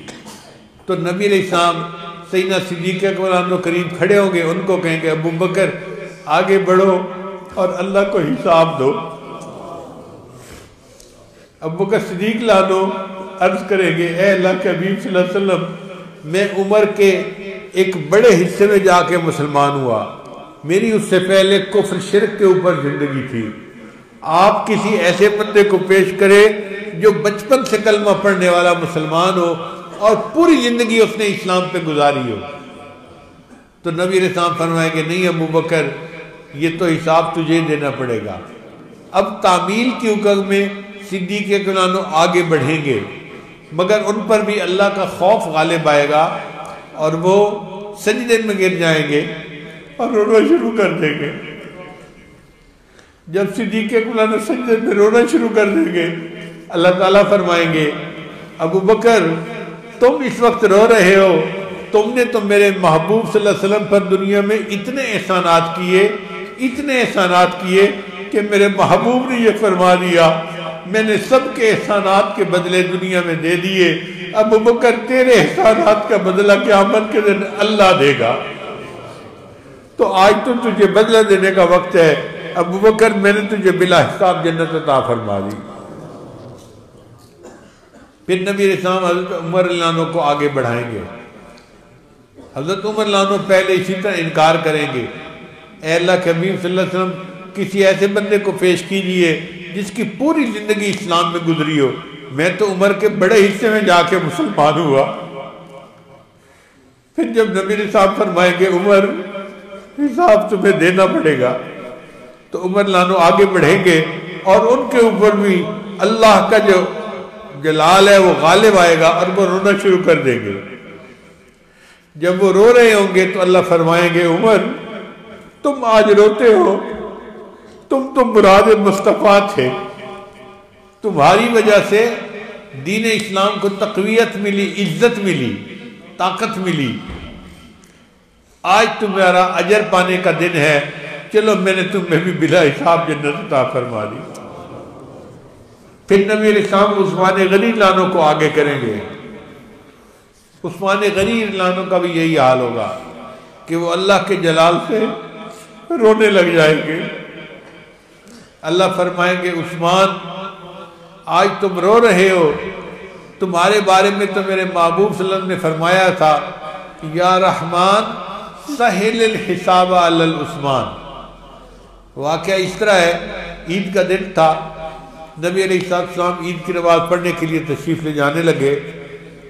تو نبی علیہ السلام سیدنا صدیق اکبر عنہ قریب کھڑے ہوں گے، ان کو کہیں گے ابو بکر آگے بڑھو اور اللہ کو حساب دو۔ ابو بکر صدیق لانو عرض کریں گے اے اللہ کے حبیب صلی اللہ علیہ وسلم، میں عمر کے ایک بڑے حصے میں جا کے مسلمان ہوا، میری اس سے پہلے کفر شرک کے اوپر زندگی تھی، آپ کسی ایسے بندے کو پیش کرے جو بچپن سے کلمہ پڑھنے والا مسلمان ہو اور پوری زندگی اس نے اسلام پہ گزاری ہو۔ تو نبی علیہ السلام فرمائیں گے نہیں ابو بکر، یہ تو حساب تجھے دینا پڑے گا۔ اب تعمیل کی حکم میں صدیق اکبر آگے بڑھیں گے، مگر ان پر بھی اللہ کا خوف غالب آئے گا اور وہ سجدے میں گر جائیں گے اور رونا شروع کر دیں گے۔ جب صدیق اکبر سجدے میں رونا شروع کر دیں گے، اللہ تعالیٰ فرمائیں گے ابو بکر تم اس وقت رو رہے ہو، تم نے تو میرے محبوب صلی اللہ علیہ وسلم پر دنیا میں اتنے احسانات کیے کہ میرے محبوب نے یہ فرما دیا میں نے سب کے احسانات کے بدلے دنیا میں دے دیے، ابو بکر تیرے احسانات کا بدلہ قیامت کے دن اللہ دے گا، تو آج تو تجھے بدلہ دینے کا وقت ہے ابو بکر، میں نے تجھے بلا حساب جنت عطا فرما دی۔ پھر نبی علیہ السلام حضرت عمر رضی اللہ عنہ کو آگے بڑھائیں گے۔ حضرت عمر رضی اللہ عنہ پہلے اسی طرح انکار کریں گے، اے اللہ کے حبیب صلی اللہ علیہ وسلم کسی ایسے بندے کو پیش کیجئے جس کی پوری زندگی اسلام میں گزری ہو، میں تو عمر کے بڑے حصے میں جا کے مسلمان ہوا۔ پھر جب نبی علیہ السلام فرمائیں گے عمر حساب تمہیں دینا پڑے گا، تو عمر لانو آگے بڑھیں گے اور ان کے اوپر بھی اللہ کا جو جلال ہے وہ غالب آئے گا اور وہ رونا شروع کر دیں گے۔ جب وہ رو رہے ہوں گے تو اللہ فرمائیں گے عمر تم آج روتے ہو، تم تو مراد مصطفیٰ تھے، تمہاری وجہ سے دین اسلام کو تقویت ملی، عزت ملی، طاقت ملی، آج تمہارا اجر پانے کا دن ہے، چلو میں نے تمہیں بھی بلا حساب جنت عطا فرما دی۔ پھر نبی علیہ السلام عثمان غنی لانوں کو آگے کریں گے۔ عثمان غنی لانوں کا بھی یہی حال ہوگا کہ وہ اللہ کے جلال سے رونے لگ جائیں گے۔ اللہ فرمائیں گے عثمان آج تم رو رہے ہو، تمہارے بارے میں تو میرے محبوب صلی اللہ علیہ وسلم نے فرمایا تھا یا رحمان سہل الحساب علی عثمان۔ واقعہ اس طرح ہے، عید کا دن تھا، نبی علیہ السلام عید کی نماز پڑھنے کے لیے تشریف لے جانے لگے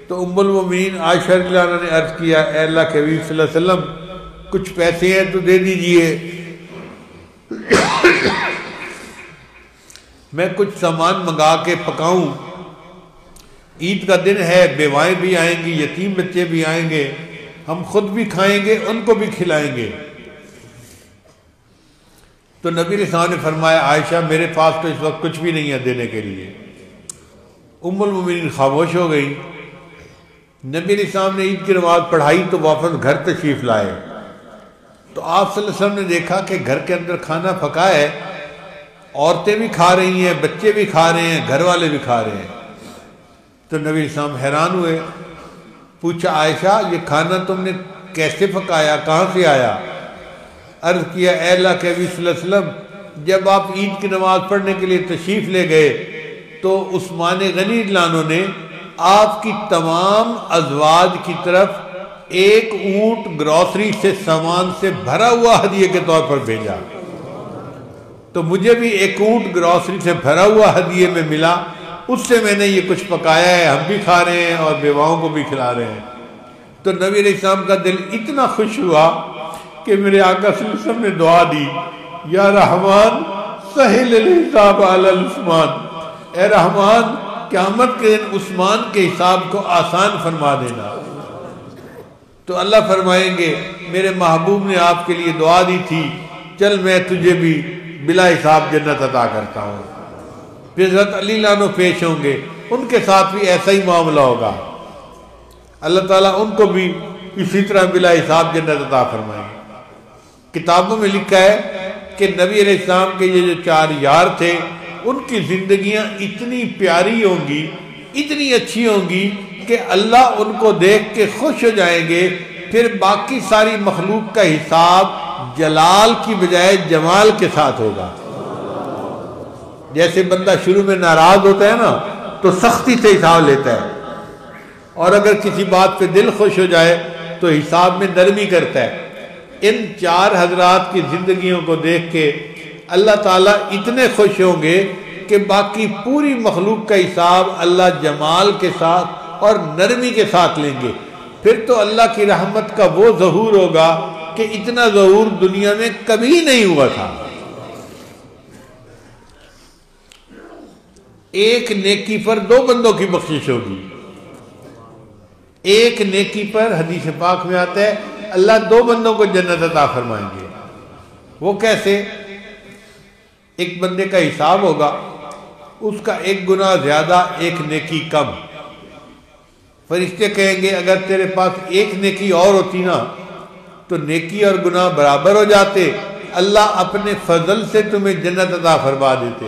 تو ام المومنین عائشہ رضی اللہ عنہا نے عرض کیا، اے اللہ کے حبیب صلی اللہ علیہ وسلم کچھ پیسے ہیں تو دے دیجئے، میں کچھ سامان منگا کے پکاؤں، عید کا دن ہے، بیوائیں بھی آئیں گی، یتیم بچے بھی آئیں گے، ہم خود بھی کھائیں گے، ان کو بھی کھلائیں گے۔ تو نبی علیہ السلام نے فرمایا، عائشہ میرے پاس تو اس وقت کچھ بھی نہیں ہے دینے کے لیے۔ ام المومنین خاموش ہو گئی۔ نبی علیہ السلام نے عید کی نماز پڑھائی تو واپس گھر تشریف لائے تو آپ صلی اللہ علیہ وسلم نے دیکھا کہ گھر کے اندر کھانا پکا ہے، عورتیں بھی کھا رہی ہیں، بچے بھی کھا رہے ہیں، گھر والے بھی کھا رہے ہیں۔ تو نبی علیہ السلام حیران ہوئے، پوچھا عائشہ یہ کھانا تم نے کیسے پکایا، کہاں سے آیا؟ عرض کیا، اے اللہ کے حبیب صلی اللہ علیہ وسلم جب آپ عید کی نماز پڑھنے کے لیے تشریف لے گئے تو عثمان غنی رضی اللہ عنہ نے آپ کی تمام ازواج کی طرف ایک اونٹ گروسری سے سامان سے بھرا ہوا ہدیے کے طور پر بھیجا، تو مجھے بھی ایک اونٹ گروسری سے بھرا ہوا ہدیے میں ملا، اس سے میں نے یہ کچھ پکایا ہے، ہم بھی کھا رہے ہیں اور بیواؤں کو بھی کھلا رہے ہیں۔ تو نبی علیہ السلام کا دل اتنا خوش ہوا کہ میرے آقا صلی اللہ علیہ وسلم نے دعا دی، یا رحمان سہل الحساب علی عثمان، اے رحمان قیامت کے دن عثمان کے حساب کو آسان فرما دینا۔ تو اللہ فرمائیں گے میرے محبوب نے آپ کے لیے دعا دی تھی، چل میں تجھے بھی بلا حساب جنت عطا کرتا ہوں۔ پھر حضرت علی اللہ عنہ پیش ہوں گے، ان کے ساتھ بھی ایسا ہی معاملہ ہوگا، اللہ تعالیٰ ان کو بھی اسی طرح بلا حساب جنت عطا فرمائیں گے۔ کتابوں میں لکھا ہے کہ نبی علیہ السلام کے یہ جو 4 یار تھے ان کی زندگیاں اتنی پیاری ہوں گی، اتنی اچھی ہوں گی کہ اللہ ان کو دیکھ کے خوش ہو جائیں گے، پھر باقی ساری مخلوق کا حساب جلال کی بجائے جمال کے ساتھ ہوگا۔ جیسے بندہ شروع میں ناراض ہوتا ہے نا تو سختی سے حساب لیتا ہے، اور اگر کسی بات پہ دل خوش ہو جائے تو حساب میں نرمی کرتا ہے۔ ان 4 حضرات کی زندگیوں کو دیکھ کے اللہ تعالیٰ اتنے خوش ہوں گے کہ باقی پوری مخلوق کا حساب اللہ جمال کے ساتھ اور نرمی کے ساتھ لیں گے۔ پھر تو اللہ کی رحمت کا وہ ظہور ہوگا کہ اتنا ظہور دنیا میں کبھی نہیں ہوا تھا۔ ایک نیکی پر 2 بندوں کی بخشش ہوگی، ایک نیکی پر حدیث پاک میں آتا ہے اللہ 2 بندوں کو جنت عطا فرمائیں گے۔ وہ کیسے؟ ایک بندے کا حساب ہوگا، اس کا 1 گناہ زیادہ 1 نیکی کم، فرشتے کہیں گے اگر تیرے پاس 1 نیکی اور ہوتی نا تو نیکی اور گناہ برابر ہو جاتے، اللہ اپنے فضل سے تمہیں جنت عطا فرما دیتے،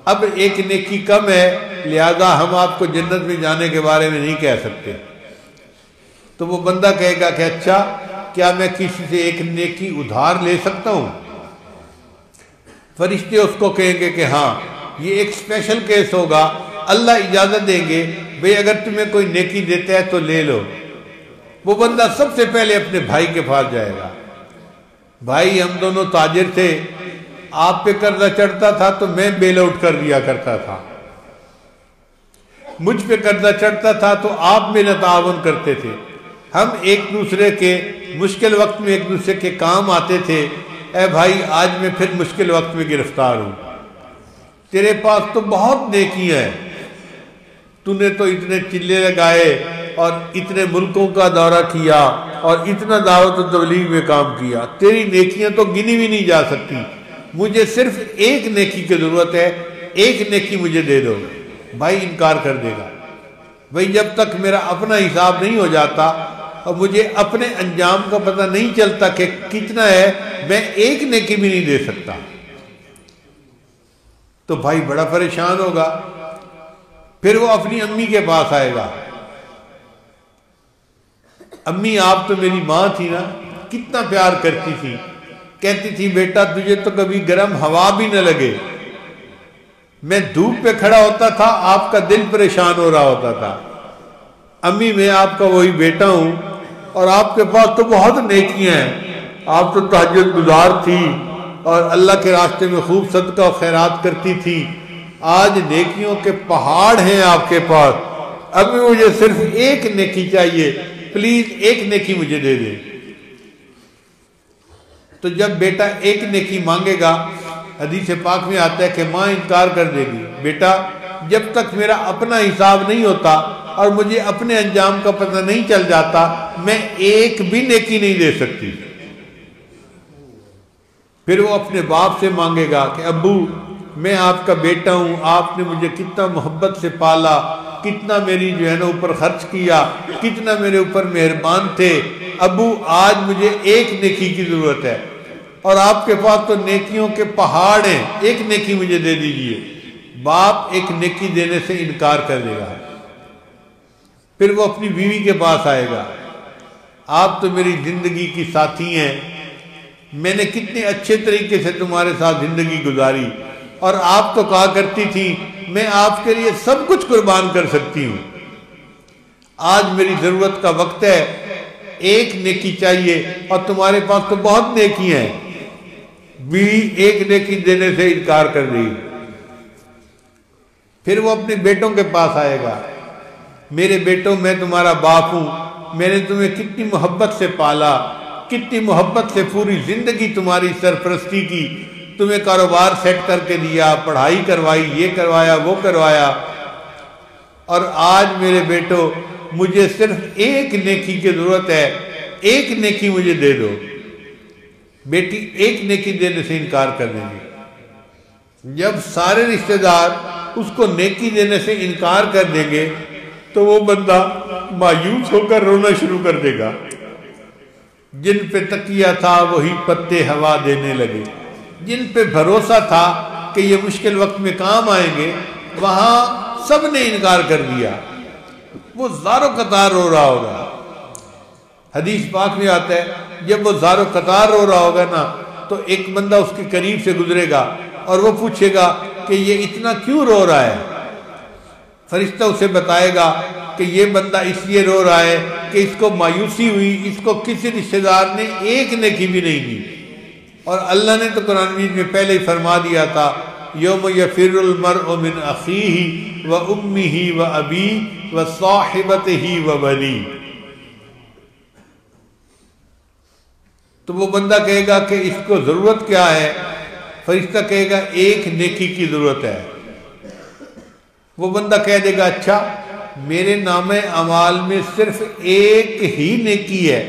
اب 1 نیکی کم ہے لہذا ہم آپ کو جنت میں جانے کے بارے میں نہیں کہہ سکتے۔ تو وہ بندہ کہے گا کہ اچھا کیا میں کسی سے 1 نیکی ادھار لے سکتا ہوں؟ فرشتے اس کو کہیں گے کہ ہاں، یہ ایک اسپیشل کیس ہوگا، اللہ اجازت دیں گے بھئی اگر تمہیں کوئی نیکی دیتا ہے تو لے لو۔ وہ بندہ سب سے پہلے اپنے بھائی کے پاس جائے گا، بھائی ہم دونوں تاجر تھے، آپ پہ قرضہ چڑھتا تھا تو میں بیل آؤٹ کر دیا کرتا تھا، مجھ پہ قرضہ چڑھتا تھا تو آپ میرا تعاون کرتے تھے، ہم ایک دوسرے کے مشکل وقت میں ایک دوسرے کے کام آتے تھے، اے بھائی آج میں پھر مشکل وقت میں گرفتار ہوں، تیرے پاس تو بہت نیکیاں ہیں، تو نے تو اتنے چلے لگائے اور اتنے ملکوں کا دورہ کیا اور اتنا دعوت و تبلیغ میں کام کیا، تیری نیکیاں تو گنی بھی نہیں جا سکتی، مجھے صرف 1 نیکی کی ضرورت ہے، 1 نیکی مجھے دے دو۔ بھائی انکار کر دے گا، بھائی جب تک میرا اپنا حساب نہیں ہو جاتا اور مجھے اپنے انجام کا پتہ نہیں چلتا کہ کتنا ہے، میں 1 نیکی بھی نہیں دے سکتا۔ تو بھائی بڑا پریشان ہوگا، پھر وہ اپنی امی کے پاس آئے گا، امی آپ تو میری ماں تھی نا، کتنا پیار کرتی تھی، کہتی تھی بیٹا تجھے تو کبھی گرم ہوا بھی نہ لگے، میں دھوپ پہ کھڑا ہوتا تھا آپ کا دل پریشان ہو رہا ہوتا تھا، امی میں آپ کا وہی بیٹا ہوں اور آپ کے پاس تو بہت نیکیاں ہیں، آپ تو تہجد گزار تھی اور اللہ کے راستے میں خوب صدقہ و خیرات کرتی تھی، آج نیکیوں کے پہاڑ ہیں آپ کے پاس، ابھی مجھے صرف ایک نیکی چاہیے، پلیز ایک نیکی مجھے دے دیں۔ تو جب بیٹا ایک نیکی مانگے گا، حدیث پاک میں آتا ہے کہ ماں انکار کر دے گی، بیٹا جب تک میرا اپنا حساب نہیں ہوتا اور مجھے اپنے انجام کا پتہ نہیں چل جاتا، میں ایک بھی نیکی نہیں دے سکتی۔ پھر وہ اپنے باپ سے مانگے گا کہ ابو میں آپ کا بیٹا ہوں، آپ نے مجھے کتنا محبت سے پالا، کتنا میری جو ہے نا اوپر خرچ کیا، کتنا میرے اوپر مہربان تھے، ابو آج مجھے ایک نیکی کی ضرورت ہے، اور آپ کے پاس تو نیکیوں کے پہاڑ ہیں، ایک نیکی مجھے دے دیجئے۔ باپ ایک نیکی دینے سے انکار کر دے گا۔ پھر وہ اپنی بیوی کے پاس آئے گا، آپ تو میری زندگی کی ساتھی ہیں، میں نے کتنے اچھے طریقے سے تمہارے ساتھ زندگی گزاری، اور آپ تو کہا کرتی تھی میں آپ کے لیے سب کچھ قربان کر سکتی ہوں، آج میری ضرورت کا وقت ہے، ایک نیکی چاہیے، اور تمہارے پاس تو بہت نیکی ہیں۔ بیوی ایک نیکی دینے سے انکار کر دی۔ پھر وہ اپنے بیٹوں کے پاس آئے گا، میرے بیٹوں میں تمہارا باپ ہوں، میں نے تمہیں کتنی محبت سے پالا، کتنی محبت سے پوری زندگی تمہاری سرپرستی کی، تمہیں کاروبار سیٹ کر کے دیا، پڑھائی کروائی، یہ کروایا وہ کروایا، اور آج میرے بیٹوں مجھے صرف ایک نیکی کی ضرورت ہے، ایک نیکی مجھے دے دو۔ بیٹی ایک نیکی دینے سے انکار کر دیں گے۔ جب سارے رشتہ دار اس کو نیکی دینے سے انکار کر دیں گے تو وہ بندہ مایوس ہو کر رونا شروع کر دے گا۔ جن پہ تکیہ تھا وہی پتے ہوا دینے لگے، جن پہ بھروسہ تھا کہ یہ مشکل وقت میں کام آئیں گے، وہاں سب نے انکار کر دیا، وہ زارو قطار رو رہا ہوگا۔ حدیث پاک میں آتا ہے جب وہ زارو قطار رو رہا ہوگا نا تو ایک بندہ اس کے قریب سے گزرے گا اور وہ پوچھے گا کہ یہ اتنا کیوں رو رہا ہے؟ فرشتہ اسے بتائے گا کہ یہ بندہ اس لیے رو رہا ہے کہ اس کو مایوسی ہوئی، اس کو کسی رشتہ دار نے ایک نیکی بھی نہیں دی، اور اللہ نے تو قرآن مجید میں پہلے ہی فرما دیا تھا یوم یفر المرء من اخیہ و امہ و ابیہ و صاحبتہ و بنیہ۔ تو وہ بندہ کہے گا کہ اس کو ضرورت کیا ہے؟ فرشتہ کہے گا ایک نیکی کی ضرورت ہے۔ وہ بندہ کہہ دے گا اچھا میرے نامہ اعمال میں صرف ایک ہی نیکی ہے،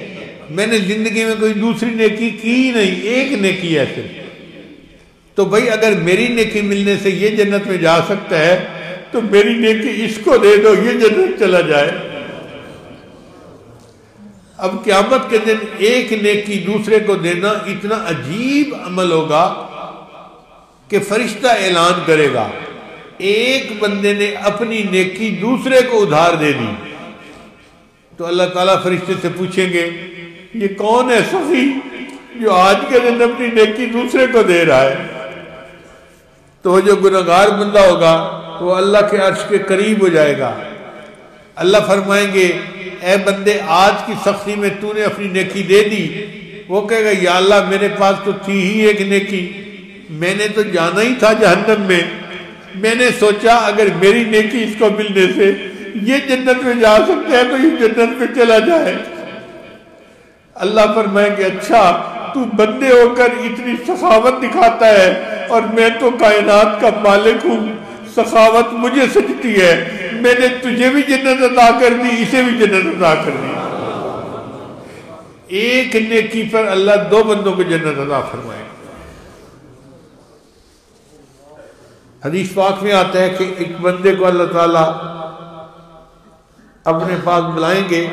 میں نے زندگی میں کوئی دوسری نیکی کی نہیں، ایک نیکی ہے صرف، تو بھائی اگر میری نیکی ملنے سے یہ جنت میں جا سکتا ہے تو میری نیکی اس کو دے دو، یہ جنت چلا جائے۔ اب قیامت کے دن ایک نیکی دوسرے کو دینا اتنا عجیب عمل ہوگا کہ فرشتہ اعلان کرے گا ایک بندے نے اپنی نیکی دوسرے کو ادھار دے دی، تو اللہ تعالیٰ فرشتے سے پوچھیں گے یہ کون ہے سخی جو آج کے دن اپنی نیکی دوسرے کو دے رہا ہے؟ تو وہ جو گناہگار بندہ ہوگا وہ اللہ کے عرش کے قریب ہو جائے گا۔ اللہ فرمائیں گے اے بندے آج کی سختی میں تو نے اپنی نیکی دے دی۔ وہ کہے گا یا اللہ میرے پاس تو تھی ہی ایک نیکی، میں نے تو جانا ہی تھا جہنم میں، میں نے سوچا اگر میری نیکی اس کو ملنے سے یہ جنت میں جا سکتا ہے تو یہ جنت میں چلا جائے۔ اللہ فرمائیں گے اچھا تو بندے ہو کر اتنی سخاوت دکھاتا ہے اور میں تو کائنات کا مالک ہوں، سخاوت مجھے سجتی ہے، میں نے تجھے بھی جنت عطا کر دی، اسے بھی جنت عطا کر دی۔ ایک نیکی پر اللہ دو بندوں کو جنت عطا فرمائے۔ حدیث پاک میں آتا ہے کہ ایک بندے کو اللہ تعالیٰ اپنے پاس بلائیں گے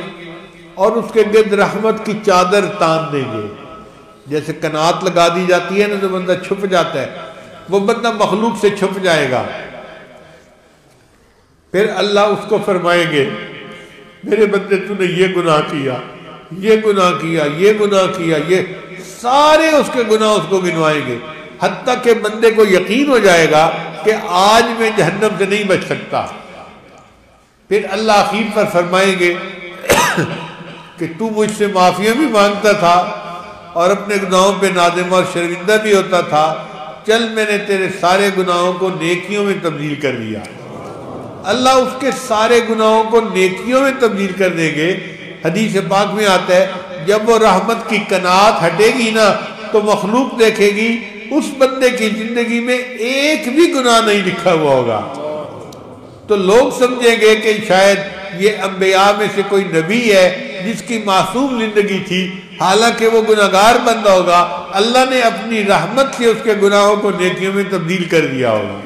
اور اس کے گرد رحمت کی چادر تان دیں گے، جیسے کنات لگا دی جاتی ہے نا تو بندہ چھپ جاتا ہے، وہ بندہ مخلوق سے چھپ جائے گا۔ پھر اللہ اس کو فرمائیں گے میرے بندے تو نے یہ گناہ کیا، یہ گناہ کیا، یہ گناہ کیا، یہ سارے اس کے گناہ اس کو گنوائیں گے، حتیٰ کہ بندے کو یقین ہو جائے گا کہ آج میں جہنم سے نہیں بچ سکتا۔ پھر اللہ آخر پر فرمائیں گے کہ تو مجھ سے معافیاں بھی مانگتا تھا اور اپنے گناہوں پہ نادم اور شرمندہ بھی ہوتا تھا، چل میں نے تیرے سارے گناہوں کو نیکیوں میں تبدیل کر دیا۔ اللہ اس کے سارے گناہوں کو نیکیوں میں تبدیل کر دیں گے۔ حدیث پاک میں آتا ہے جب وہ رحمت کی قناعت ہٹے گی نا تو مخلوق دیکھے گی اس بندے کی زندگی میں ایک بھی گناہ نہیں لکھا ہوا ہوگا، تو لوگ سمجھیں گے کہ شاید یہ انبیاء میں سے کوئی نبی ہے جس کی معصوم زندگی تھی، حالانکہ وہ گناہگار بندہ ہوگا، اللہ نے اپنی رحمت سے اس کے گناہوں کو نیکیوں میں تبدیل کر دیا ہوگا۔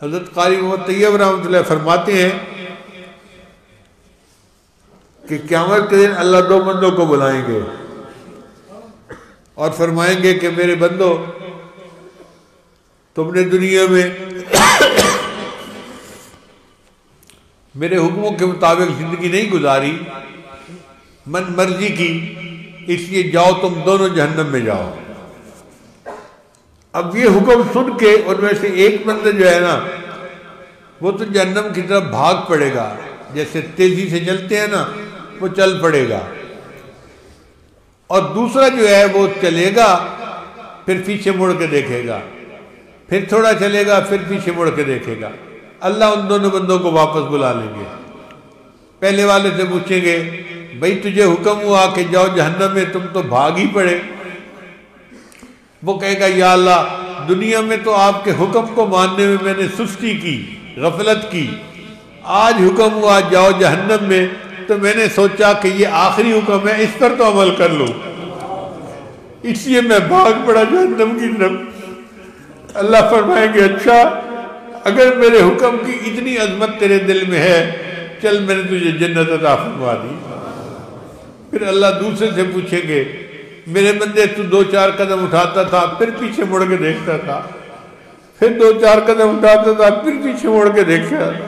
حضرت قاری محمد طیب رحمۃ اللہ فرماتے ہیں کہ قیامت کے دن اللہ دو بندوں کو بلائیں گے اور فرمائیں گے کہ میرے بندو، تم نے دنیا میں میرے حکموں کے مطابق زندگی نہیں گزاری، من مرضی کی، اس لیے جاؤ تم دونوں جہنم میں جاؤ۔ اب یہ حکم سن کے ان میں سے ایک بندہ جو ہے نا وہ تو جہنم کی طرف بھاگ پڑے گا، جیسے تیزی سے چلتے ہیں نا وہ چل پڑے گا، اور دوسرا جو ہے وہ چلے گا پھر پیچھے مڑ کے دیکھے گا، پھر تھوڑا چلے گا پھر پیچھے مڑ کے دیکھے گا۔ اللہ ان دونوں بندوں کو واپس بلا لیں گے، پہلے والے سے پوچھیں گے بھائی تجھے حکم ہوا کہ جاؤ جہنم میں، تم تو بھاگ ہی پڑے۔ وہ کہے گا یا اللہ دنیا میں تو آپ کے حکم کو ماننے میں میں نے سستی کی، غفلت کی، آج حکم ہوا جاؤ جہنم میں تو میں نے سوچا کہ یہ آخری حکم ہے، اس پر تو عمل کر لوں، اس لیے میں بھاگ پڑا جہنم کی طرف۔ اللہ فرمائیں گے اچھا اگر میرے حکم کی اتنی عظمت تیرے دل میں ہے چل میں نے تجھے جنت عطا فرما دی۔ پھر اللہ دوسرے سے پوچھیں گے میرے بندے تو دو چار قدم اٹھاتا تھا پھر پیچھے مڑ کے دیکھتا تھا، پھر دو چار قدم اٹھاتا تھا پھر پیچھے مڑ کے دیکھتا تھا۔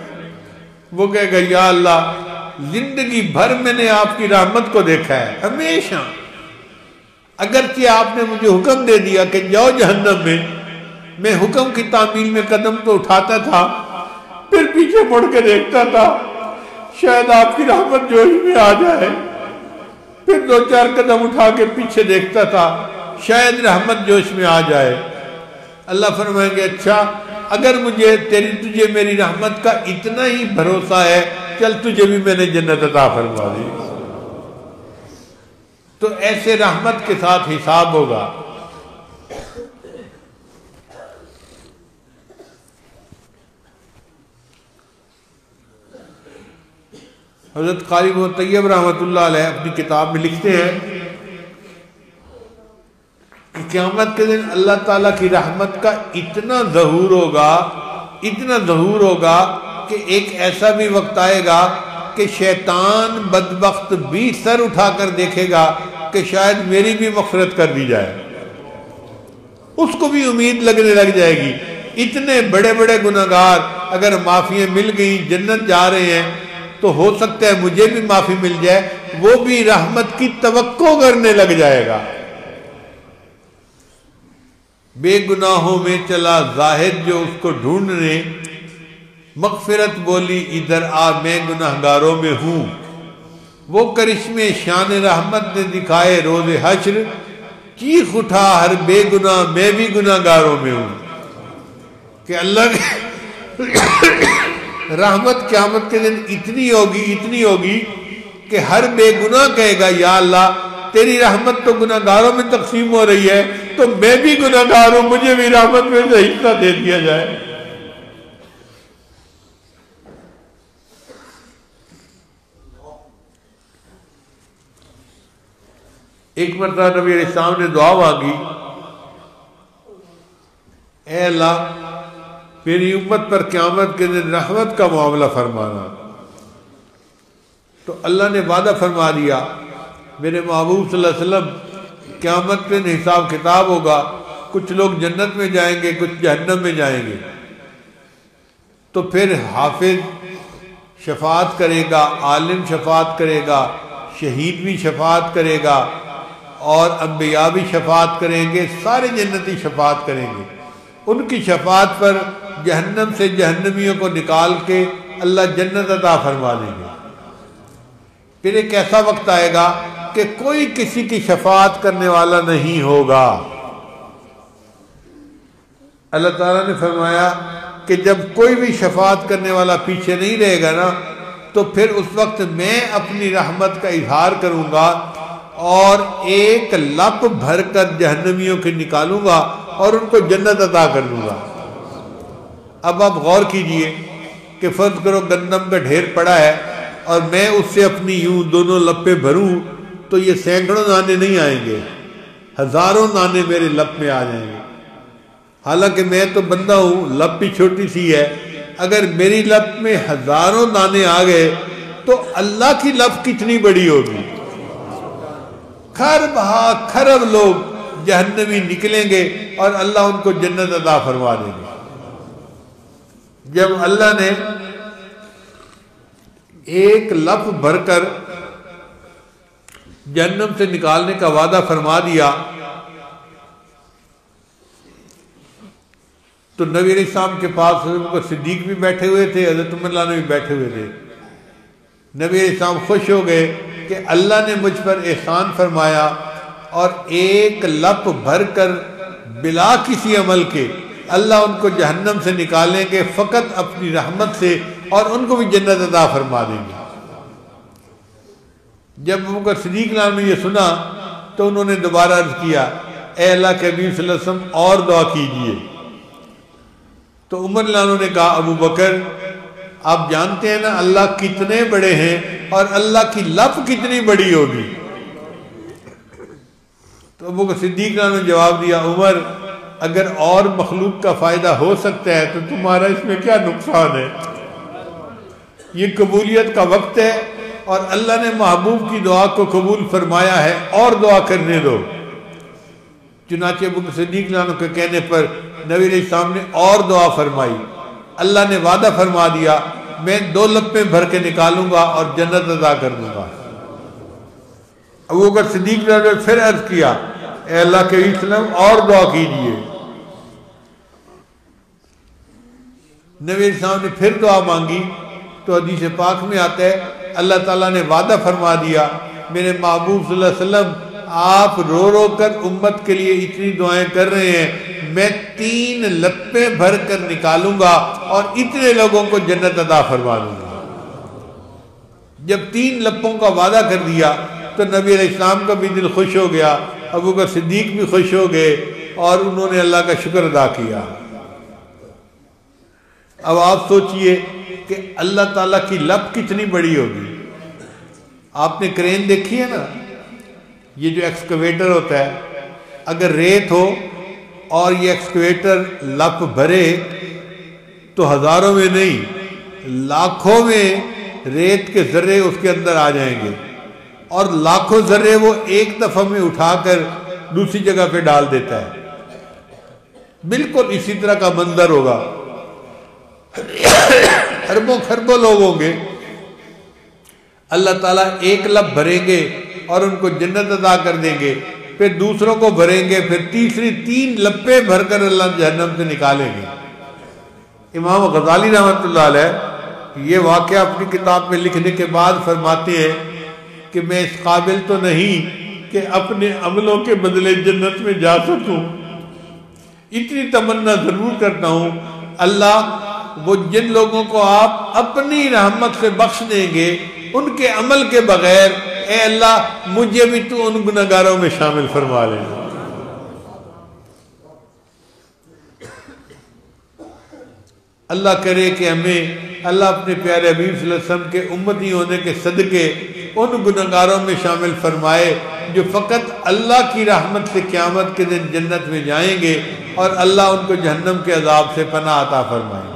وہ کہے گا یا اللہ زندگی بھر میں نے آپ کی رحمت کو دیکھا ہے ہمیشہ، اگرچہ آپ نے مجھے حکم دے دیا کہ جاؤ جہنم میں حکم کی تعمیل میں قدم تو اٹھاتا تھا پھر پیچھے مڑ کے دیکھتا تھا، شاید آپ کی رحمت جوش میں آ جائے، پھر دو چار قدم اٹھا کے پیچھے دیکھتا تھا، شاید رحمت جوش میں آ جائے۔ اللہ فرمائیں گے اچھا اگر تجھے میری رحمت کا اتنا ہی بھروسہ ہے چل تجھے بھی میں نے جنت عطا فرما دی۔ تو ایسے رحمت کے ساتھ حساب ہوگا۔ حضرت قاری محمد طیب رحمۃ اللہ علیہ اپنی کتاب میں لکھتے ہیں کہ قیامت کے دن اللہ تعالیٰ کی رحمت کا اتنا ظہور ہوگا کہ ایک ایسا بھی وقت آئے گا کہ شیطان بدبخت بھی سر اٹھا کر دیکھے گا کہ شاید میری بھی مغفرت کر دی جائے، اس کو بھی امید لگنے لگ جائے گی۔ اتنے بڑے بڑے گناہگار اگر معافیاں مل گئیں جنت جا رہے ہیں تو ہو سکتا ہے مجھے بھی معافی مل جائے، وہ بھی رحمت کی توقع کرنے لگ جائے گا۔ بے گناہوں میں چلا زاہد جو اس کو ڈھونڈنے، مغفرت بولی ادھر آ میں گناہگاروں میں ہوں، وہ کرشمے شان رحمت نے دکھائے روز حشر، چیخ اٹھا ہر بے گناہ میں بھی گناہگاروں میں ہوں۔ کہ اللہ رحمت قیامت کے دن اتنی ہوگی کہ ہر بے گناہ کہے گا یا اللہ تیری رحمت تو گناہگاروں میں تقسیم ہو رہی ہے تو میں بھی گناہگار ہوں، مجھے بھی رحمت میں سے حصہ دے دیا جائے۔ ایک مرتبہ نبی علیہ السلام نے دعا مانگی، اے اللہ میری امت پر قیامت کے دن رحمت کا معاملہ فرمانا، تو اللہ نے وعدہ فرما دیا میرے محبوب صلی اللہ علیہ وسلم قیامت کے دن حساب کتاب ہوگا، کچھ لوگ جنت میں جائیں گے کچھ جہنم میں جائیں گے، تو پھر حافظ شفاعت کرے گا، عالم شفاعت کرے گا، شہید بھی شفاعت کرے گا، اور انبیاء بھی شفاعت کریں گے، سارے جنتی شفاعت کریں گے۔ ان کی شفاعت پر جہنم سے جہنمیوں کو نکال کے اللہ جنت عطا فرما دیں گے۔ پھر ایک ایسا وقت آئے گا کہ کوئی کسی کی شفاعت کرنے والا نہیں ہوگا۔ اللہ تعالیٰ نے فرمایا کہ جب کوئی بھی شفاعت کرنے والا پیچھے نہیں رہے گا نا، تو پھر اس وقت میں اپنی رحمت کا اظہار کروں گا اور ایک لپ بھر کر جہنمیوں کے نکالوں گا اور ان کو جنت عطا کر دوں گا۔ اب آپ غور کیجئے کہ فرض کرو گندم کا ڈھیر پڑا ہے اور میں اس سے اپنی یوں دونوں لپیں بھروں تو یہ سینکڑوں دانے نہیں آئیں گے، ہزاروں دانے میرے لپ میں آ جائیں گے۔ حالانکہ میں تو بندہ ہوں، لپ بھی چھوٹی سی ہے، اگر میری لپ میں ہزاروں دانے آ گئے تو اللہ کی لپ کتنی بڑی ہوگی۔ کھرب ہاں کھرب لوگ جہنمی نکلیں گے اور اللہ ان کو جنت عطا فرما دیں گے۔ جب اللہ نے ایک لپ بھر کر جہنم سے نکالنے کا وعدہ فرما دیا تو نبی علیہ السلام کے پاس حضرت بکر صدیق بھی بیٹھے ہوئے تھے، حضرت عمر نے بھی بیٹھے ہوئے تھے۔ نبی علیہ السلام خوش ہو گئے کہ اللہ نے مجھ پر احسان فرمایا اور ایک لپ بھر کر بلا کسی عمل کے اللہ ان کو جہنم سے نکالیں گے فقط اپنی رحمت سے، اور ان کو بھی جنت عطا فرما دیں گے۔ جب ابو بکر صدیق نے یہ سنا تو انہوں نے دوبارہ عرض کیا، اے اللہ کے حبیب صلی اللہ علیہ وسلم اور دعا کیجئے۔ تو عمر نے کہا، ابو بکر آپ جانتے ہیں نا اللہ کتنے بڑے ہیں اور اللہ کی لپ کتنی بڑی ہوگی۔ تو ابو بکر صدیق نے جواب دیا، عمر اگر اور مخلوق کا فائدہ ہو سکتا ہے تو تمہارا اس میں کیا نقصان ہے؟ یہ قبولیت کا وقت ہے اور اللہ نے محبوب کی دعا کو قبول فرمایا ہے، اور دعا کرنے دو۔ چنانچہ ابو بکر صدیق کے کہنے پر نبی علیہ السلام نے اور دعا فرمائی۔ اللہ نے وعدہ فرما دیا، میں 2 لپیں بھر کے نکالوں گا اور جنت عطا کر دوں گا۔ ابو بکر صدیق نے پھر عرض کیا، اے اللہ کے وسلم اور دعا کیجئے۔ نبی علیہ السلام نے پھر دعا مانگی تو حدیث پاک میں آتا ہے اللہ تعالیٰ نے وعدہ فرما دیا، میرے محبوب صلی اللہ علیہ وسلم آپ رو رو کر امت کے لیے اتنی دعائیں کر رہے ہیں، میں 3 لپیں بھر کر نکالوں گا اور اتنے لوگوں کو جنت عطا فرما دوں گا۔ جب 3 لپوں کا وعدہ کر دیا تو نبی علیہ السلام کا بھی دل خوش ہو گیا، ابو بکر صدیق بھی خوش ہو گئے اور انہوں نے اللہ کا شکر ادا کیا۔ اب آپ سوچئے کہ اللہ تعالیٰ کی لپ کتنی بڑی ہوگی۔ آپ نے کرین دیکھی ہے نا، یہ جو ایکسکیویٹر ہوتا ہے، اگر ریت ہو اور یہ ایکسکیویٹر لپ بھرے تو ہزاروں میں نہیں، لاکھوں میں ریت کے ذرے اس کے اندر آ جائیں گے اور لاکھوں ذرے وہ ایک دفعہ میں اٹھا کر دوسری جگہ پہ ڈال دیتا ہے۔ بالکل اسی طرح کا منظر ہوگا، اربوں خربوں لوگ ہوں گے، اللہ تعالیٰ ایک لپ بھریں گے اور ان کو جنت عطا کر دیں گے، پھر دوسروں کو بھریں گے، پھر تیسری 3 لپیں بھر کر اللہ جہنم سے نکالیں گے۔ امام غزالی رحمۃ اللہ علیہ یہ واقعہ اپنی کتاب میں لکھنے کے بعد فرماتے ہیں کہ میں اس قابل تو نہیں کہ اپنے عملوں کے بدلے جنت میں جا سکوں، اتنی تمنا ضرور کرتا ہوں اللہ وہ جن لوگوں کو آپ اپنی رحمت سے بخش دیں گے ان کے عمل کے بغیر، اے اللہ مجھے بھی تو ان گنہگاروں میں شامل فرما لینا۔ اللہ کرے کہ ہمیں اللہ اپنے پیارے حبیب صلی اللہ علیہ وسلم کے امتی ہونے کے صدقے ان گنہگاروں میں شامل فرمائے جو فقط اللہ کی رحمت سے قیامت کے دن جنت میں جائیں گے اور اللہ ان کو جہنم کے عذاب سے پناہ عطا فرمائیں گے۔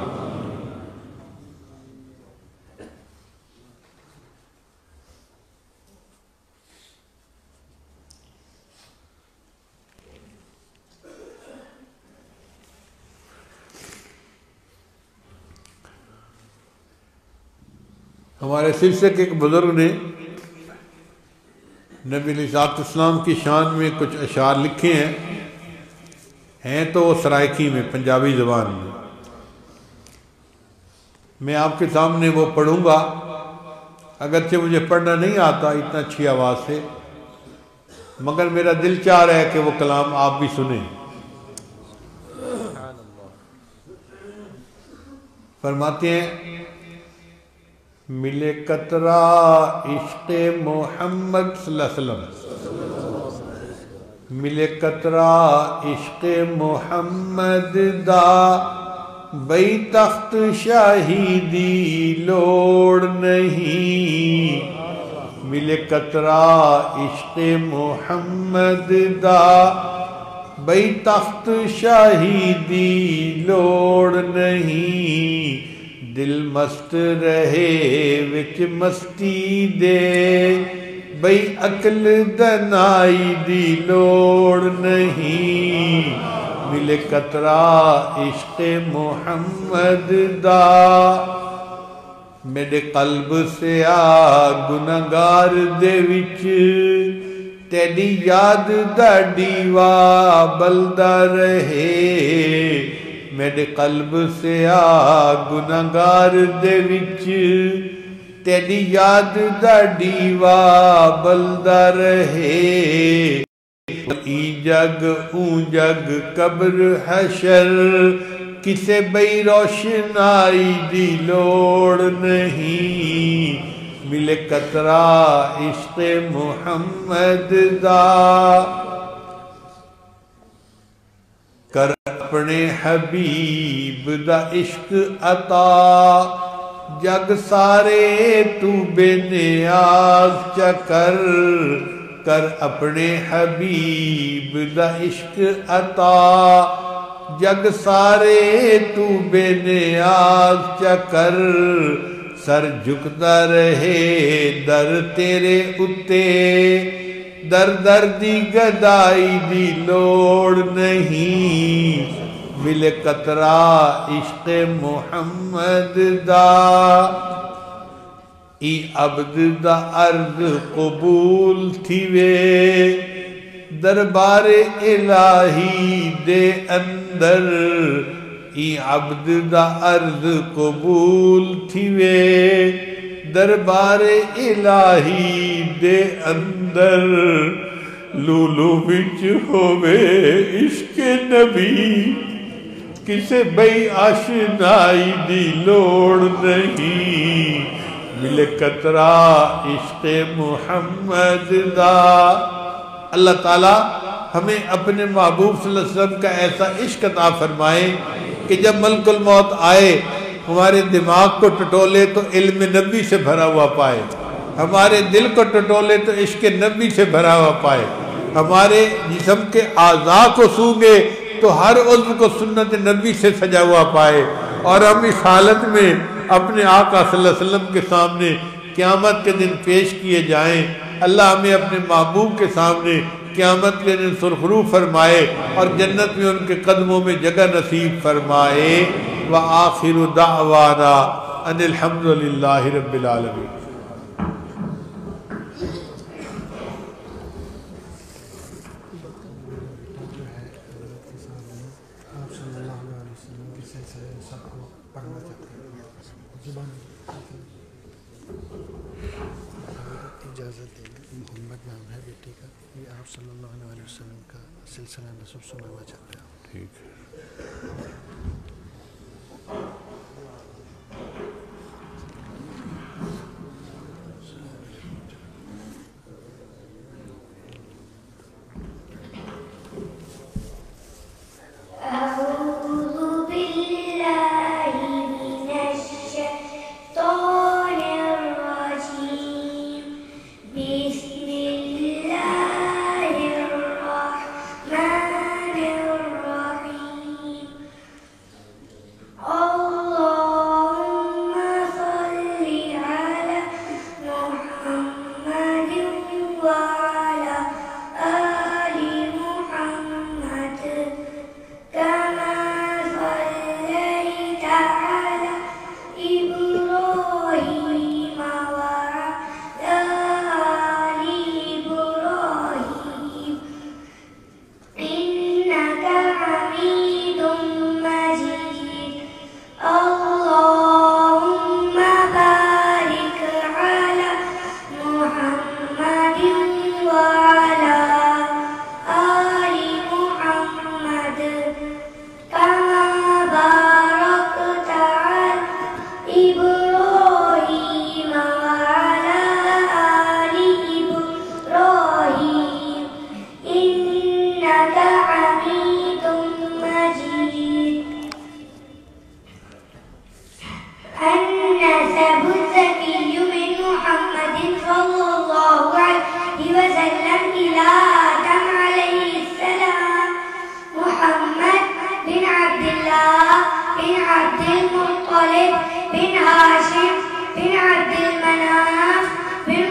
ہمارے سلسلے کے ایک بزرگ نے نبی علیہ السلام کی شان میں کچھ اشعار لکھے ہیں تو وہ سرائکی میں پنجابی زبان میں آپ کے سامنے وہ پڑھوں گا اگرچہ مجھے پڑھنا نہیں آتا اتنا اچھی آواز سے، مگر میرا دل چاہ رہا ہے کہ وہ کلام آپ بھی سنیں۔ فرماتے ہیں ملے قطرہ عشق محمد صلی اللہ علیہ وسلم، ملے قطرہ عشق محمد دا بئی تخت شاہی دی لوڑ نہیں، ملے قطرہ عشق محمد دا بئی تخت شاہی دی لوڑ نہیں، دل مست رہے وچ مستی دے بئی عقل دنائی دی لوڑ نہیں، ملے قطرہ عشق محمد دا میرے قلب سے آ گناہگار دے وچ تیری یاد دا ڈیوا بلدا رہے، میرے قلب سے آ گناہگار دے وچ تیری یاد دا ڈیوا بلدا رہے، ای جگ اون جگ قبر حشر کسے بئی روشنائی دی لوڑ نہیں، ملے قطرہ عشق محمد دا کر اپنے حبیب دا عشق عطا، جگ سارے تو بے نیاز چکر، کر اپنے حبیب دا عشق عطا، جگ سارے تو بے نیاز چکر، سر جھکتا رہے در تیرے اتے، در در دی گدائی دی لوڑ نہیں، ملے قطرہ عشق محمد دا ای عبد دا عرض قبول تھیوے دربار الہی دے اندر، ای عبد دا عرض قبول تھیوے دربار الہی دے اندر، لولو بچ ہووے عشق نبی کسے بئی آشنائی دی لوڑ نہیں، ملے قطرہ عشق محمد دا۔ اللہ تعالیٰ ہمیں اپنے محبوب صلی اللہ علیہ وسلم کا ایسا عشق عطا فرمائے کہ جب ملک الموت آئے ہمارے دماغ کو ٹٹولے تو علم نبی سے بھرا ہوا پائے، ہمارے دل کو ٹٹولے تو عشق نبی سے بھرا ہوا پائے، ہمارے جسم کے اعضاء کو سونگے تو ہر عضو کو سنت نبی سے سجا ہوا پائے، اور ہم اس حالت میں اپنے آقا صلی اللہ علیہ وسلم کے سامنے قیامت کے دن پیش کیے جائیں۔ اللہ ہمیں اپنے محبوب کے سامنے قیامت کے دن سرخرو فرمائے اور جنت میں ان کے قدموں میں جگہ نصیب فرمائے۔ وآخر دعوانا ان الحمدللہ رب العالمین۔ اجازت دیں محمد نام ہے بیٹی کا، یہ آپ صلی اللہ علیہ وسلم کا سلسلہ نسب سنانا چاہتے ہیں۔ ٹھیک ہے۔ إنك حميد مجيد. النسب الزكي من محمد صلى الله عليه وسلم إلى آدم عليه السلام. محمد بن عبد الله بن عبد المطلب بن هاشم بن عبد المناف بن